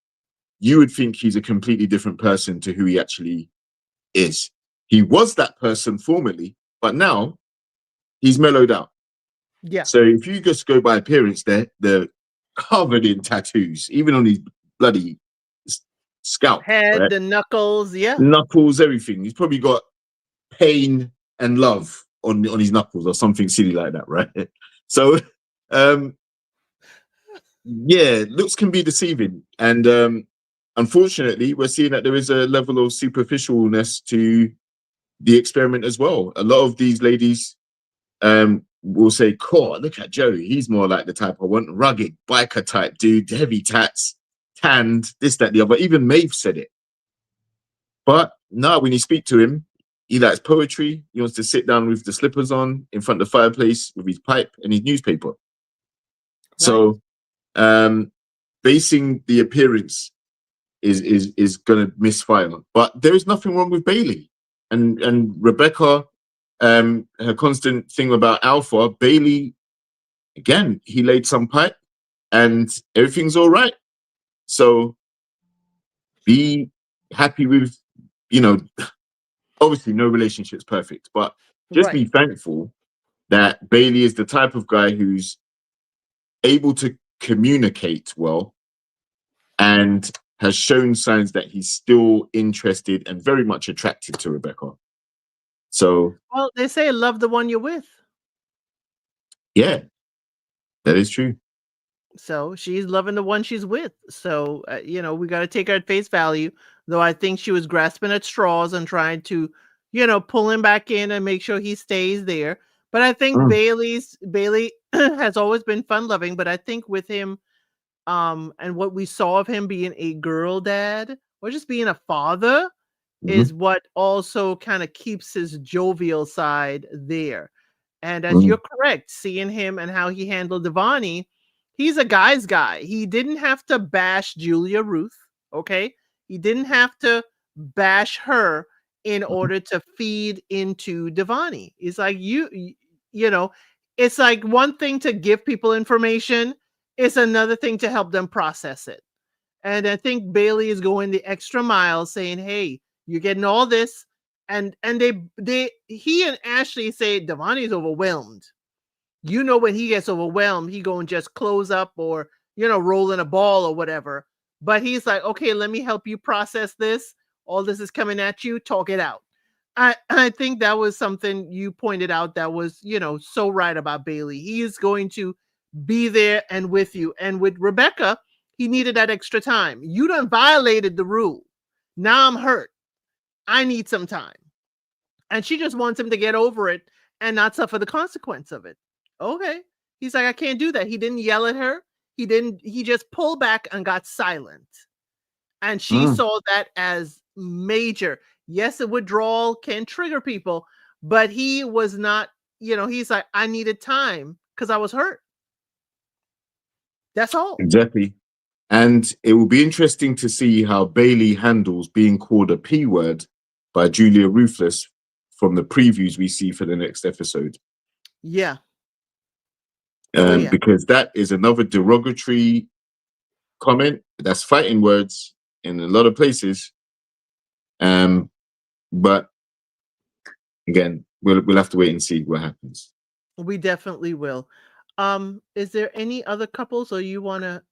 Speaker 2: you would think he's a completely different person to who he actually is. He was that person formerly, but now he's mellowed out.
Speaker 1: Yeah.
Speaker 2: So if you just go by appearance, they're covered in tattoos, even on his bloody scalp,
Speaker 1: Head,
Speaker 2: right?
Speaker 1: the knuckles, yeah.
Speaker 2: Knuckles, everything. He's probably got pain and love on his knuckles or something silly like that, right? So, yeah, looks can be deceiving, and unfortunately, we're seeing that there is a level of superficialness to the experiment as well. A lot of these ladies will say, "Cool, look at Joe. He's more like the type I want, rugged biker type dude, heavy tats, tanned, this, that, the other." Even Maeve said it. But no, when you speak to him, he likes poetry. He wants to sit down with the slippers on in front of the fireplace with his pipe and his newspaper. Right. So, basing the appearance is going to misfire. But there is nothing wrong with Bailey and Rebecca. Her constant thing about Alpha, Bailey, again, he laid some pipe and everything's all right. So be happy with, obviously no relationship's perfect, but just be thankful that Bailey is the type of guy who's able to communicate well and has shown signs that he's still interested and very much attracted to Rebecca. So,
Speaker 1: well, they say love the one you're with.
Speaker 2: Yeah, that is true.
Speaker 1: So she's loving the one she's with. So, we got to take her at face value, though I think she was grasping at straws and trying to, pull him back in and make sure he stays there. But I think Bailey has always been fun loving, but I think with him, and what we saw of him being a girl dad or just being a father is what also kind of keeps his jovial side there. And as you're correct, seeing him and how he handled Devani, he's a guy's guy. He didn't have to bash Julia Ruth, okay? He didn't have to bash her in order to feed into Devani. It's like it's like one thing to give people information, it's another thing to help them process it. And I think Bailey is going the extra mile saying, "Hey, you're getting all this." And he and Ashley say Devani's overwhelmed. When he gets overwhelmed, he going just close up or, roll in a ball or whatever. But he's like, okay, let me help you process this. All this is coming at you. Talk it out. I think that was something you pointed out that was, so right about Bailey. He is going to be there and with you. And with Rebecca, he needed that extra time. You done violated the rule. Now I'm hurt. I need some time. And she just wants him to get over it and not suffer the consequence of it. Okay. He's like, I can't do that. He didn't yell at her. He just pulled back and got silent. And she
Speaker 2: Mm,
Speaker 1: saw that as major. Yes, a withdrawal can trigger people, but he was not, he's like, I needed time because I was hurt. That's all.
Speaker 2: exactly. And it will be interesting to see how Bailey handles being called a P word by Julia Ruthless from the previews we see for the next episode.
Speaker 1: Yeah. Oh, yeah.
Speaker 2: Because that is another derogatory comment. That's fighting words in a lot of places. But again, we'll have to wait and see what happens.
Speaker 1: We definitely will. Is there any other couples or you want to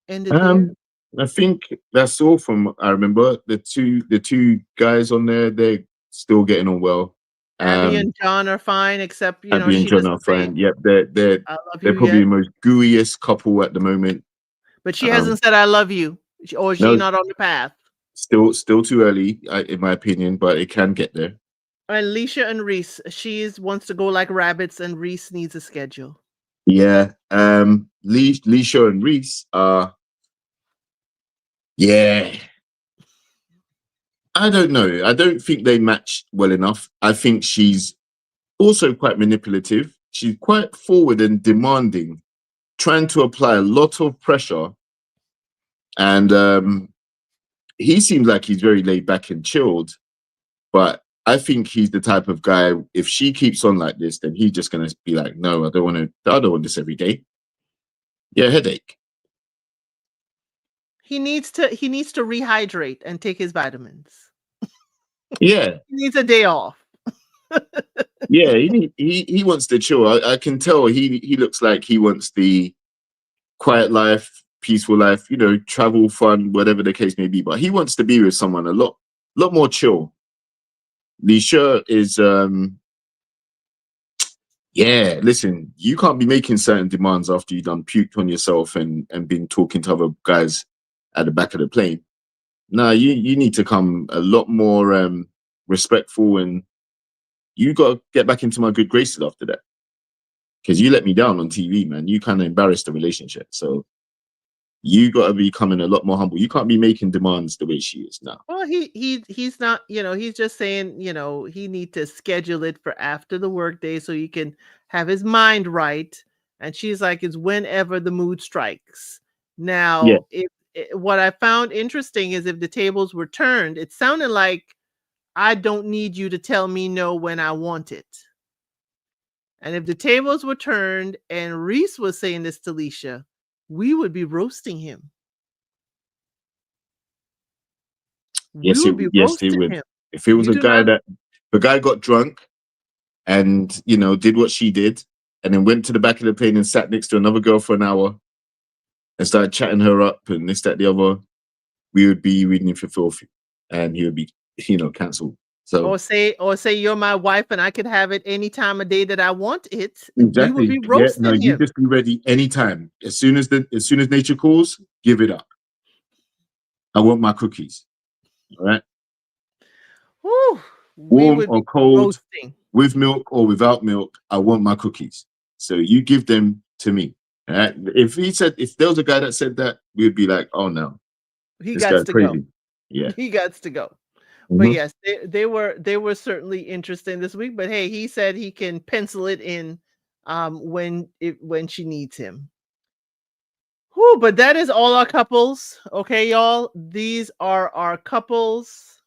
Speaker 1: end it there?
Speaker 2: I think that's all from I remember. The two guys on there, they're still getting on well.
Speaker 1: Abby and John are fine, except,
Speaker 2: Abby and
Speaker 1: she
Speaker 2: John
Speaker 1: doesn't
Speaker 2: are
Speaker 1: say,
Speaker 2: fine. Yep, they're
Speaker 1: I love
Speaker 2: they're
Speaker 1: you
Speaker 2: probably the
Speaker 1: yet.
Speaker 2: most gooeyest couple at the moment.
Speaker 1: But she
Speaker 2: Um,
Speaker 1: hasn't said, I love you. Or is she
Speaker 2: no,
Speaker 1: not on the path?
Speaker 2: still too early, in my opinion, but it can get there.
Speaker 1: And Leisha and Reese, she wants to go like rabbits, and Reese needs a schedule.
Speaker 2: Yeah. Leisha and Reese are. Yeah. I don't know. I don't think they match well enough. I think she's also quite manipulative. She's quite forward and demanding, trying to apply a lot of pressure. And he seems like he's very laid back and chilled. But I think he's the type of guy, if she keeps on like this, then he's just going to be like, no, I don't want this every day. Yeah, headache.
Speaker 1: He needs to rehydrate and take his vitamins.
Speaker 2: Yeah.
Speaker 1: He needs a day off.
Speaker 2: Yeah, he wants to chill. I can tell he looks like he wants the quiet life, peaceful life, travel, fun, whatever the case may be. But he wants to be with someone a lot more chill. Leisha is yeah, listen, you can't be making certain demands after you've done puked on yourself and been talking to other guys at the back of the plane. No, you need to come a lot more respectful, and you got to get back into my good graces after that. Because you let me down on TV, man. You kind of embarrassed the relationship. So you got to be coming a lot more humble. You can't be making demands the way she is now.
Speaker 1: Well, he's not, he's just saying, he need to schedule it for after the workday so he can have his mind right. And she's like, it's whenever the mood strikes.
Speaker 2: Yeah,
Speaker 1: Now, what I found interesting is if the tables were turned, it sounded like I don't need you to tell me no when I want it. And if the tables were turned and Reese was saying this to Leisha, we would be roasting him. We would be
Speaker 2: yes, it
Speaker 1: roasting
Speaker 2: would.
Speaker 1: him.
Speaker 2: If it was
Speaker 1: You
Speaker 2: a
Speaker 1: do
Speaker 2: guy
Speaker 1: not.
Speaker 2: that the guy got drunk and did what she did, and then went to the back of the plane and sat next to another girl for an hour and started chatting her up and this, that, the other, we would be reading him for filthy, and he would be, cancelled. So
Speaker 1: Or say you're my wife and I could have it any time of day that I want it. We would
Speaker 2: exactly,
Speaker 1: be
Speaker 2: yeah, no,
Speaker 1: roasting
Speaker 2: you
Speaker 1: him.
Speaker 2: just be ready anytime. As soon as nature calls, give it up. I want my cookies. All right,
Speaker 1: Whew, we
Speaker 2: warm
Speaker 1: would
Speaker 2: or
Speaker 1: be
Speaker 2: cold,
Speaker 1: roasting.
Speaker 2: with milk or without milk, I want my cookies. So you give them to me. All right? If there was a guy that said that, we'd be like, oh no,
Speaker 1: He
Speaker 2: this
Speaker 1: got
Speaker 2: guy's
Speaker 1: to go.
Speaker 2: crazy. Yeah.
Speaker 1: He got to go. But
Speaker 2: Mhm.
Speaker 1: yes, they were certainly interesting this week. But hey, he said he can pencil it in when she needs him. Whew, but that is all our couples. Okay, y'all. These are our couples.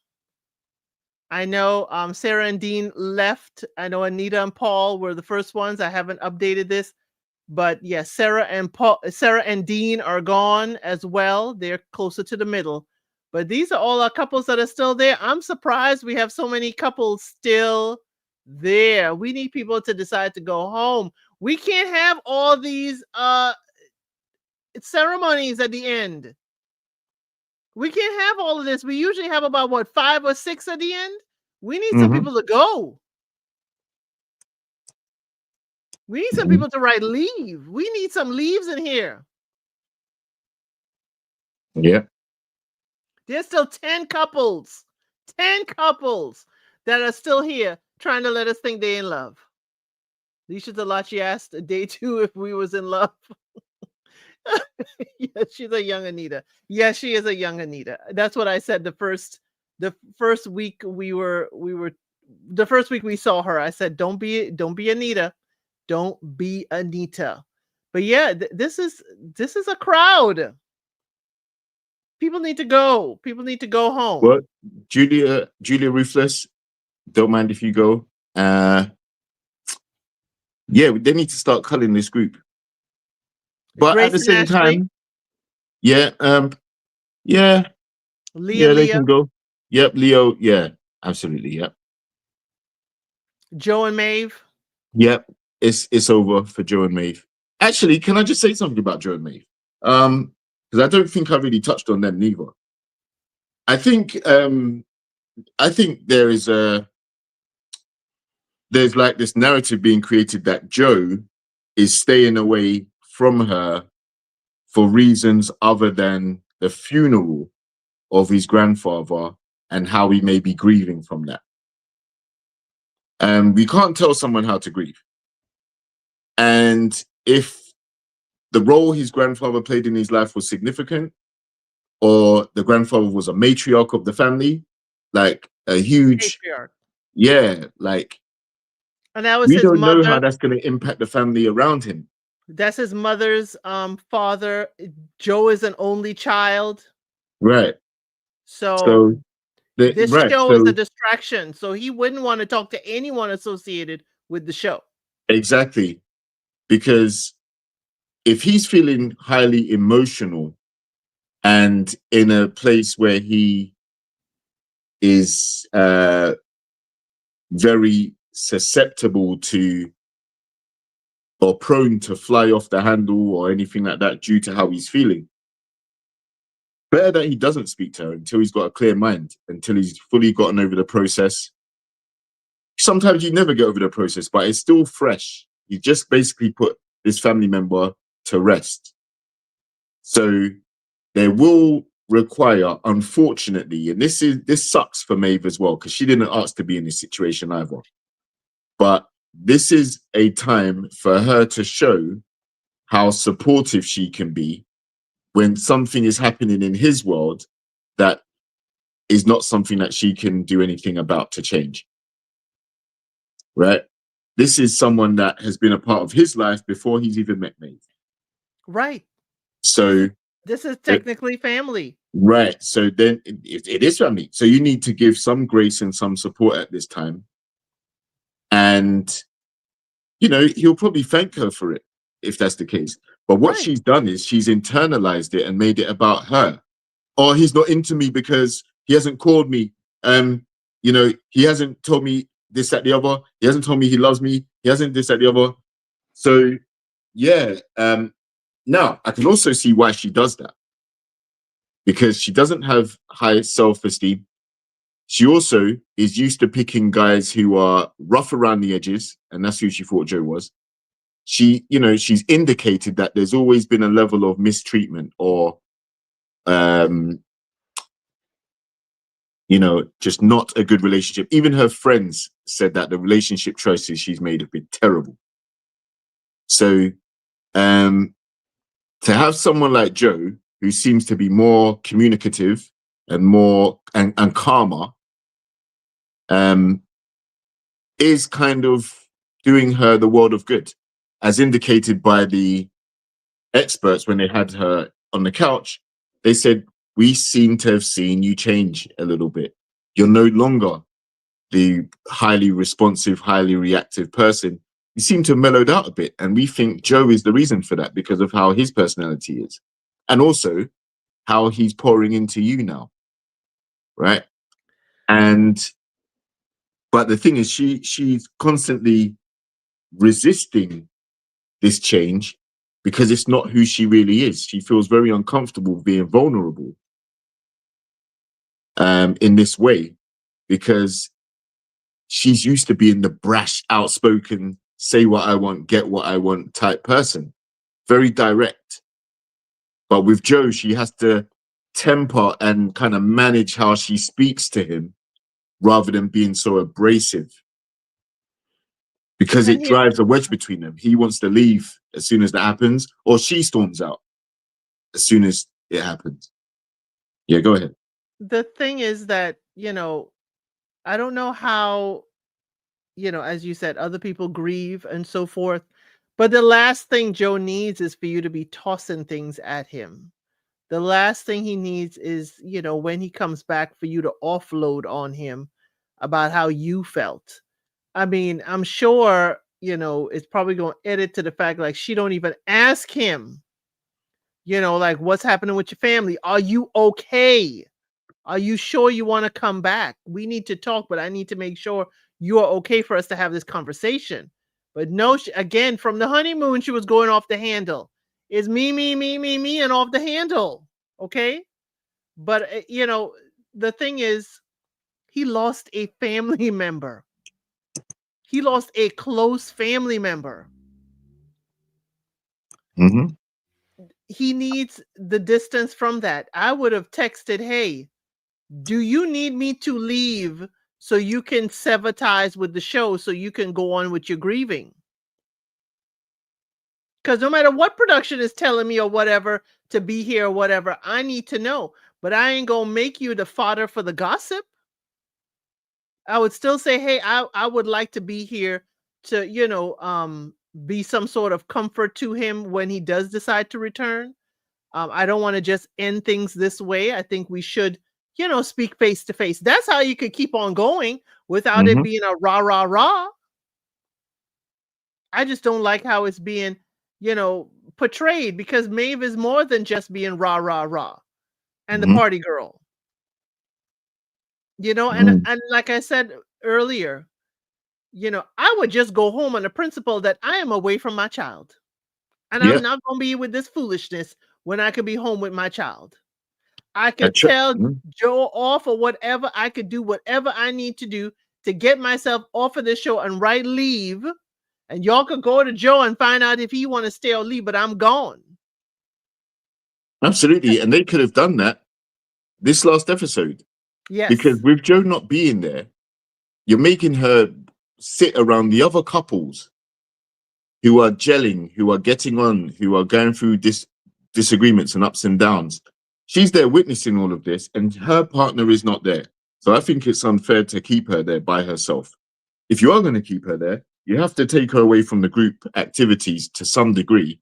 Speaker 1: I know Sarah and Dean left. I know Anita and Paul were the first ones. I haven't updated this, but yes, Sarah and Dean are gone as well. They're closer to the middle. But these are all our couples that are still there. I'm surprised we have so many couples still there. We need people to decide to go home. We can't have all these ceremonies at the end. We can't have all of this. We usually have about what, 5 or 6 at the end. We need some
Speaker 2: Mhm.
Speaker 1: people to go. We need some people to write leave. We need some leaves in here.
Speaker 2: Yeah.
Speaker 1: There's still 10 couples that are still here trying to let us think they're in love. Leisha Delachi asked day 2 if we was in love. Yeah, she's a young Anita. Yeah, she is a young Anita. That's what I said the first week the first week we saw her. I said, don't be Anita. Don't be Anita. But yeah, this is a crowd. People need to go. People need to go home.
Speaker 2: Well, Julia Ruthless, don't mind if you go. Yeah, they need to start culling this group. But
Speaker 1: Grace
Speaker 2: at the
Speaker 1: and
Speaker 2: same
Speaker 1: Ashley,
Speaker 2: time, yeah, yeah,
Speaker 1: Lee
Speaker 2: yeah,
Speaker 1: and
Speaker 2: they
Speaker 1: Leah,
Speaker 2: can go. Yep, Leo, yeah, absolutely, yep.
Speaker 1: Joe and Maeve.
Speaker 2: Yep, it's over for Joe and Maeve. Actually, can I just say something about Joe and Maeve? Because I don't think I really touched on them neither. I think there's like this narrative being created that Joe is staying away from her for reasons other than the funeral of his grandfather and how he may be grieving from that. We can't tell someone how to grieve. And if the role his grandfather played in his life was significant, or the grandfather was a matriarch of the family, like a huge,
Speaker 1: Patriarch.
Speaker 2: yeah, like
Speaker 1: And that was
Speaker 2: we
Speaker 1: his
Speaker 2: don't know how
Speaker 1: mother.
Speaker 2: that's going to impact the family around him.
Speaker 1: That's his mother's father. Joe is an only child.
Speaker 2: Right.
Speaker 1: So
Speaker 2: So,
Speaker 1: this
Speaker 2: right.
Speaker 1: show is a
Speaker 2: So,
Speaker 1: distraction. So he wouldn't want to talk to anyone associated with the show.
Speaker 2: exactly. Because if he's feeling highly emotional and in a place where he is very susceptible to or prone to fly off the handle or anything like that due to how he's feeling, better that he doesn't speak to her until he's got a clear mind, until he's fully gotten over the process. Sometimes you never get over the process, but it's still fresh. You just basically put this family member to rest. So they will require, unfortunately, and this sucks for Maeve as well, because she didn't ask to be in this situation either. But this is a time for her to show how supportive she can be when something is happening in his world that is not something that she can do anything about to change. Right? This is someone that has been a part of his life before he's even met Maeve.
Speaker 1: Right.
Speaker 2: So
Speaker 1: this is technically family.
Speaker 2: Right. So then it is family. So you need to give some grace and some support at this time. And, you know, he'll probably thank her for it if that's the case. But what she's done is she's internalized it and made it about her. Or he's not into me because he hasn't called me. You know, he hasn't told me this, that, the other. He hasn't told me he loves me. He hasn't this, that, the other. So, yeah. Now, I can also see why she does that. Because she doesn't have high self-esteem. She also is used to picking guys who are rough around the edges, and that's who she thought Joe was. She, you know, she's indicated that there's always been a level of mistreatment or, you know, just not a good relationship. Even her friends said that the relationship choices she's made have been terrible. So, to have someone like Joe, who seems to be more communicative and more and calmer, is kind of doing her the world of good, as indicated by the experts when they had her on the couch. They said, we seem to have seen you change a little bit. You're no longer the highly responsive, highly reactive person. You seem to have mellowed out a bit. And we think Joe is the reason for that because of how his personality is. And also how he's pouring into you now. Right. But the thing is, she's constantly resisting this change because it's not who she really is. She feels very uncomfortable being vulnerable in this way because she's used to being the brash, outspoken say what I want, get what I want type person. Very direct. But with Joe, she has to temper and kind of manage how she speaks to him rather than being so abrasive, because it
Speaker 1: And here's
Speaker 2: drives a wedge between them. He wants to leave as soon as that happens, or she storms out as soon as it happens. Yeah, go ahead.
Speaker 1: the thing is that, I don't know how, as you said, other people grieve and so forth. But the last thing Joe needs is for you to be tossing things at him. The last thing he needs is, when he comes back, for you to offload on him about how you felt. I mean, I'm sure, it's probably going to edit to the fact like she don't even ask him, like what's happening with your family? Are you okay? Are you sure you want to come back? We need to talk, but I need to make sure you are okay for us to have this conversation. But no, again, from the honeymoon, she was going off the handle. It's me, me, me, me, me, and off the handle. Okay. But, the thing is, he lost a family member. He lost a close family member.
Speaker 2: Mm-hmm.
Speaker 1: He needs the distance from that. I would have texted, hey, do you need me to leave so you can sever ties with the show so you can go on with your grieving? Because no matter what production is telling me or whatever to be here or whatever, I need to know. But I ain't gonna make you the fodder for the gossip. I would still say, hey, I would like to be here to, be some sort of comfort to him when he does decide to return. I don't want to just end things this way. I think we should, speak face to face. That's how you could keep on going without it
Speaker 2: Mm-hmm.
Speaker 1: being a rah, rah, rah. I just don't like how it's being, portrayed, because Maeve is more than just being rah, rah, rah and the
Speaker 2: Mm-hmm.
Speaker 1: party girl, and,
Speaker 2: Mm-hmm.
Speaker 1: and like I said earlier, I would just go home on the principle that I am away from my child. And
Speaker 2: Yeah.
Speaker 1: I'm not going to be with this foolishness when I could be home with my child. I
Speaker 2: A
Speaker 1: could
Speaker 2: ch-
Speaker 1: tell
Speaker 2: Mhm.
Speaker 1: Joe off or whatever. I could do whatever I need to do to get myself off of this show and write leave. And y'all could go to Joe and find out if he want to stay or leave, but I'm gone.
Speaker 2: Absolutely. And they could have done that this last episode, because
Speaker 1: Yes.
Speaker 2: with Joe not being there, you're making her sit around the other couples who are gelling, who are getting on, who are going through disagreements and ups and downs. She's there witnessing all of this, and her partner is not there. So I think it's unfair to keep her there by herself. If you are going to keep her there, you have to take her away from the group activities to some degree,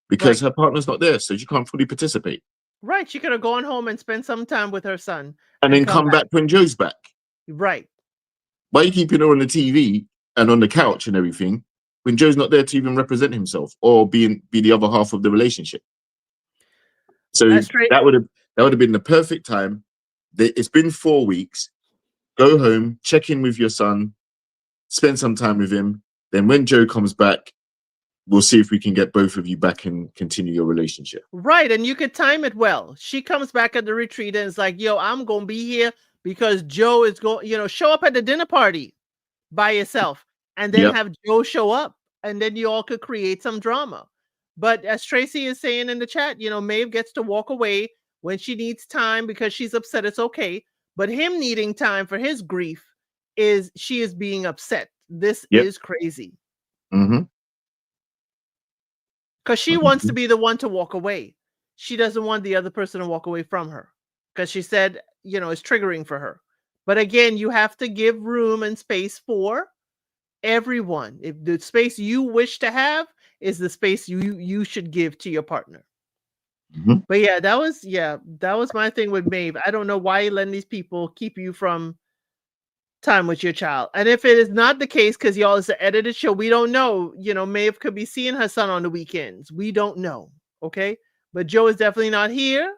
Speaker 2: because
Speaker 1: Right.
Speaker 2: her partner's not there, so she can't fully participate.
Speaker 1: Right. She could have gone home and spent some time with her son
Speaker 2: And
Speaker 1: and
Speaker 2: then
Speaker 1: come
Speaker 2: come
Speaker 1: back.
Speaker 2: back when Joe's back.
Speaker 1: Right.
Speaker 2: Why are you keeping her on the TV and on the couch and everything when Joe's not there to even represent himself or be the other half of the relationship? So
Speaker 1: Straight.
Speaker 2: that would have been the perfect time. It's been 4 weeks. Go home, check in with your son, spend some time with him. Then when Joe comes back, we'll see if we can get both of you back and continue your relationship.
Speaker 1: Right, and you could time it well. She comes back at the retreat and it's like, yo, I'm gonna be here because Joe is going, show up at the dinner party by yourself and then
Speaker 2: Yep.
Speaker 1: have Joe show up, and then you all could create some drama. But as Tracy is saying in the chat, Maeve gets to walk away when she needs time because she's upset. It's okay. But him needing time for his grief is she is being upset. This
Speaker 2: Yep.
Speaker 1: is crazy.
Speaker 2: Mm-hmm.
Speaker 1: Because she wants to be the one to walk away. She doesn't want the other person to walk away from her. Because she said, it's triggering for her. But again, you have to give room and space for everyone. If the space you wish to have is the space you should give to your partner.
Speaker 2: Mm-hmm.
Speaker 1: But yeah, that was my thing with Maeve. I don't know why you're letting these people keep you from time with your child. And if it is not the case, because y'all is an edited show, we don't know. Maeve could be seeing her son on the weekends. We don't know. Okay. But Joe is definitely not here.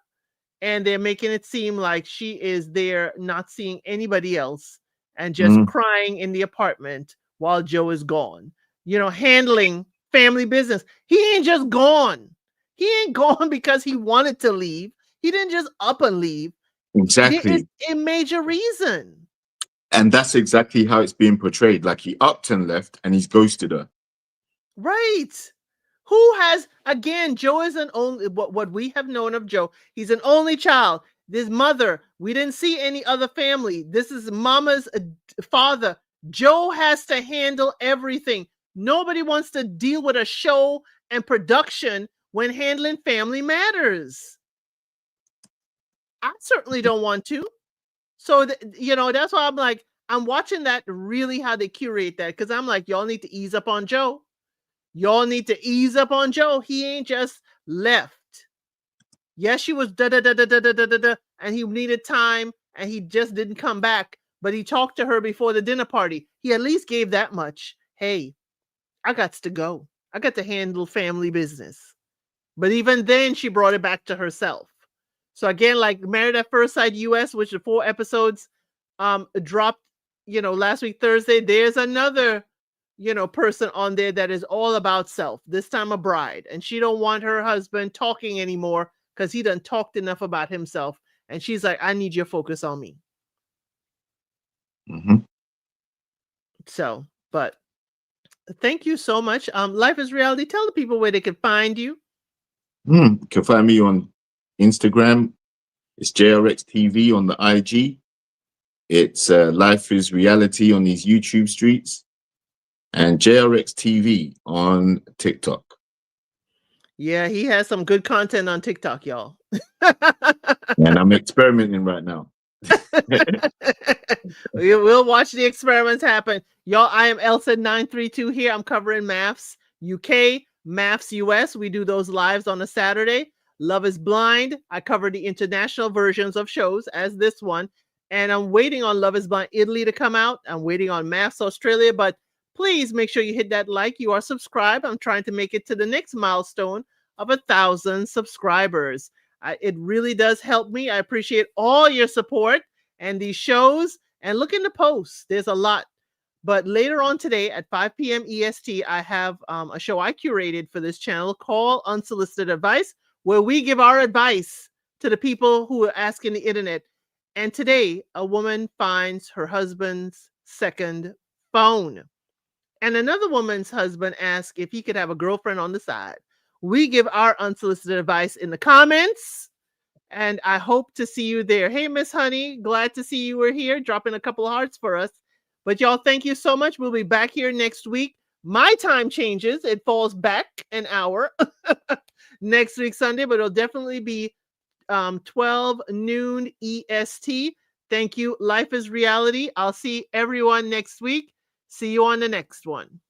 Speaker 1: And they're making it seem like she is there not seeing anybody else and just
Speaker 2: Mm-hmm.
Speaker 1: crying in the apartment while Joe is gone, handling family business. He ain't just gone. He ain't gone because he wanted to leave. He didn't just up and leave. There is
Speaker 2: Exactly.
Speaker 1: a major reason.
Speaker 2: And that's exactly how it's being portrayed. Like he upped and left and he's ghosted her.
Speaker 1: Right. Who has, again, Joe is an only, what we have known of Joe, he's an only child. This mother, we didn't see any other family. This is mama's father. Joe has to handle everything. Nobody wants to deal with a show and production when handling family matters. I certainly don't want to. So, that's why I'm like, I'm watching that really how they curate that, because I'm like, y'all need to ease up on Joe. Y'all need to ease up on Joe. He ain't just left. Yes, she was da da da da da da da da, and he needed time, and he just didn't come back. But he talked to her before the dinner party. He at least gave that much. Hey, I got to go. I got to handle family business. But even then, she brought it back to herself. So again, like Married at First Sight US, which the 4 episodes dropped, last week Thursday. There's another, person on there that is all about self. This time a bride, and she don't want her husband talking anymore because he done talked enough about himself. And she's like, I need your focus on me.
Speaker 2: Mm-hmm.
Speaker 1: So, but thank you so much. Life is Reality. Tell the people where they can find you.
Speaker 2: You can find me on Instagram. It's JRX TV on the IG. It's Life is Reality on these YouTube streets, and JRX TV on TikTok.
Speaker 1: Yeah, he has some good content on TikTok, y'all.
Speaker 2: And I'm experimenting right now.
Speaker 1: We'll watch the experiments happen. Y'all, I am Elsa932 here. I'm covering MAFS UK, MAFS US. We do those lives on a Saturday. Love is Blind. I cover the international versions of shows as this one. And I'm waiting on Love is Blind Italy to come out. I'm waiting on MAFS Australia. But please make sure you hit that like. You are subscribed. I'm trying to make it to the next milestone of 1,000 subscribers. It really does help me. I appreciate all your support and these shows. And look in the posts. There's a lot. But later on today at 5 p.m. EST, I have a show I curated for this channel called Unsolicited Advice, where we give our advice to the people who are asking the internet. And today, a woman finds her husband's second phone. And another woman's husband asks if he could have a girlfriend on the side. We give our unsolicited advice in the comments. And I hope to see you there. Hey, Miss Honey, glad to see you were here, dropping a couple of hearts for us. But y'all, thank you so much. We'll be back here next week. My time changes. It falls back an hour next week, Sunday, but it'll definitely be 12 noon EST. Thank you. Life is Reality. I'll see everyone next week. See you on the next one.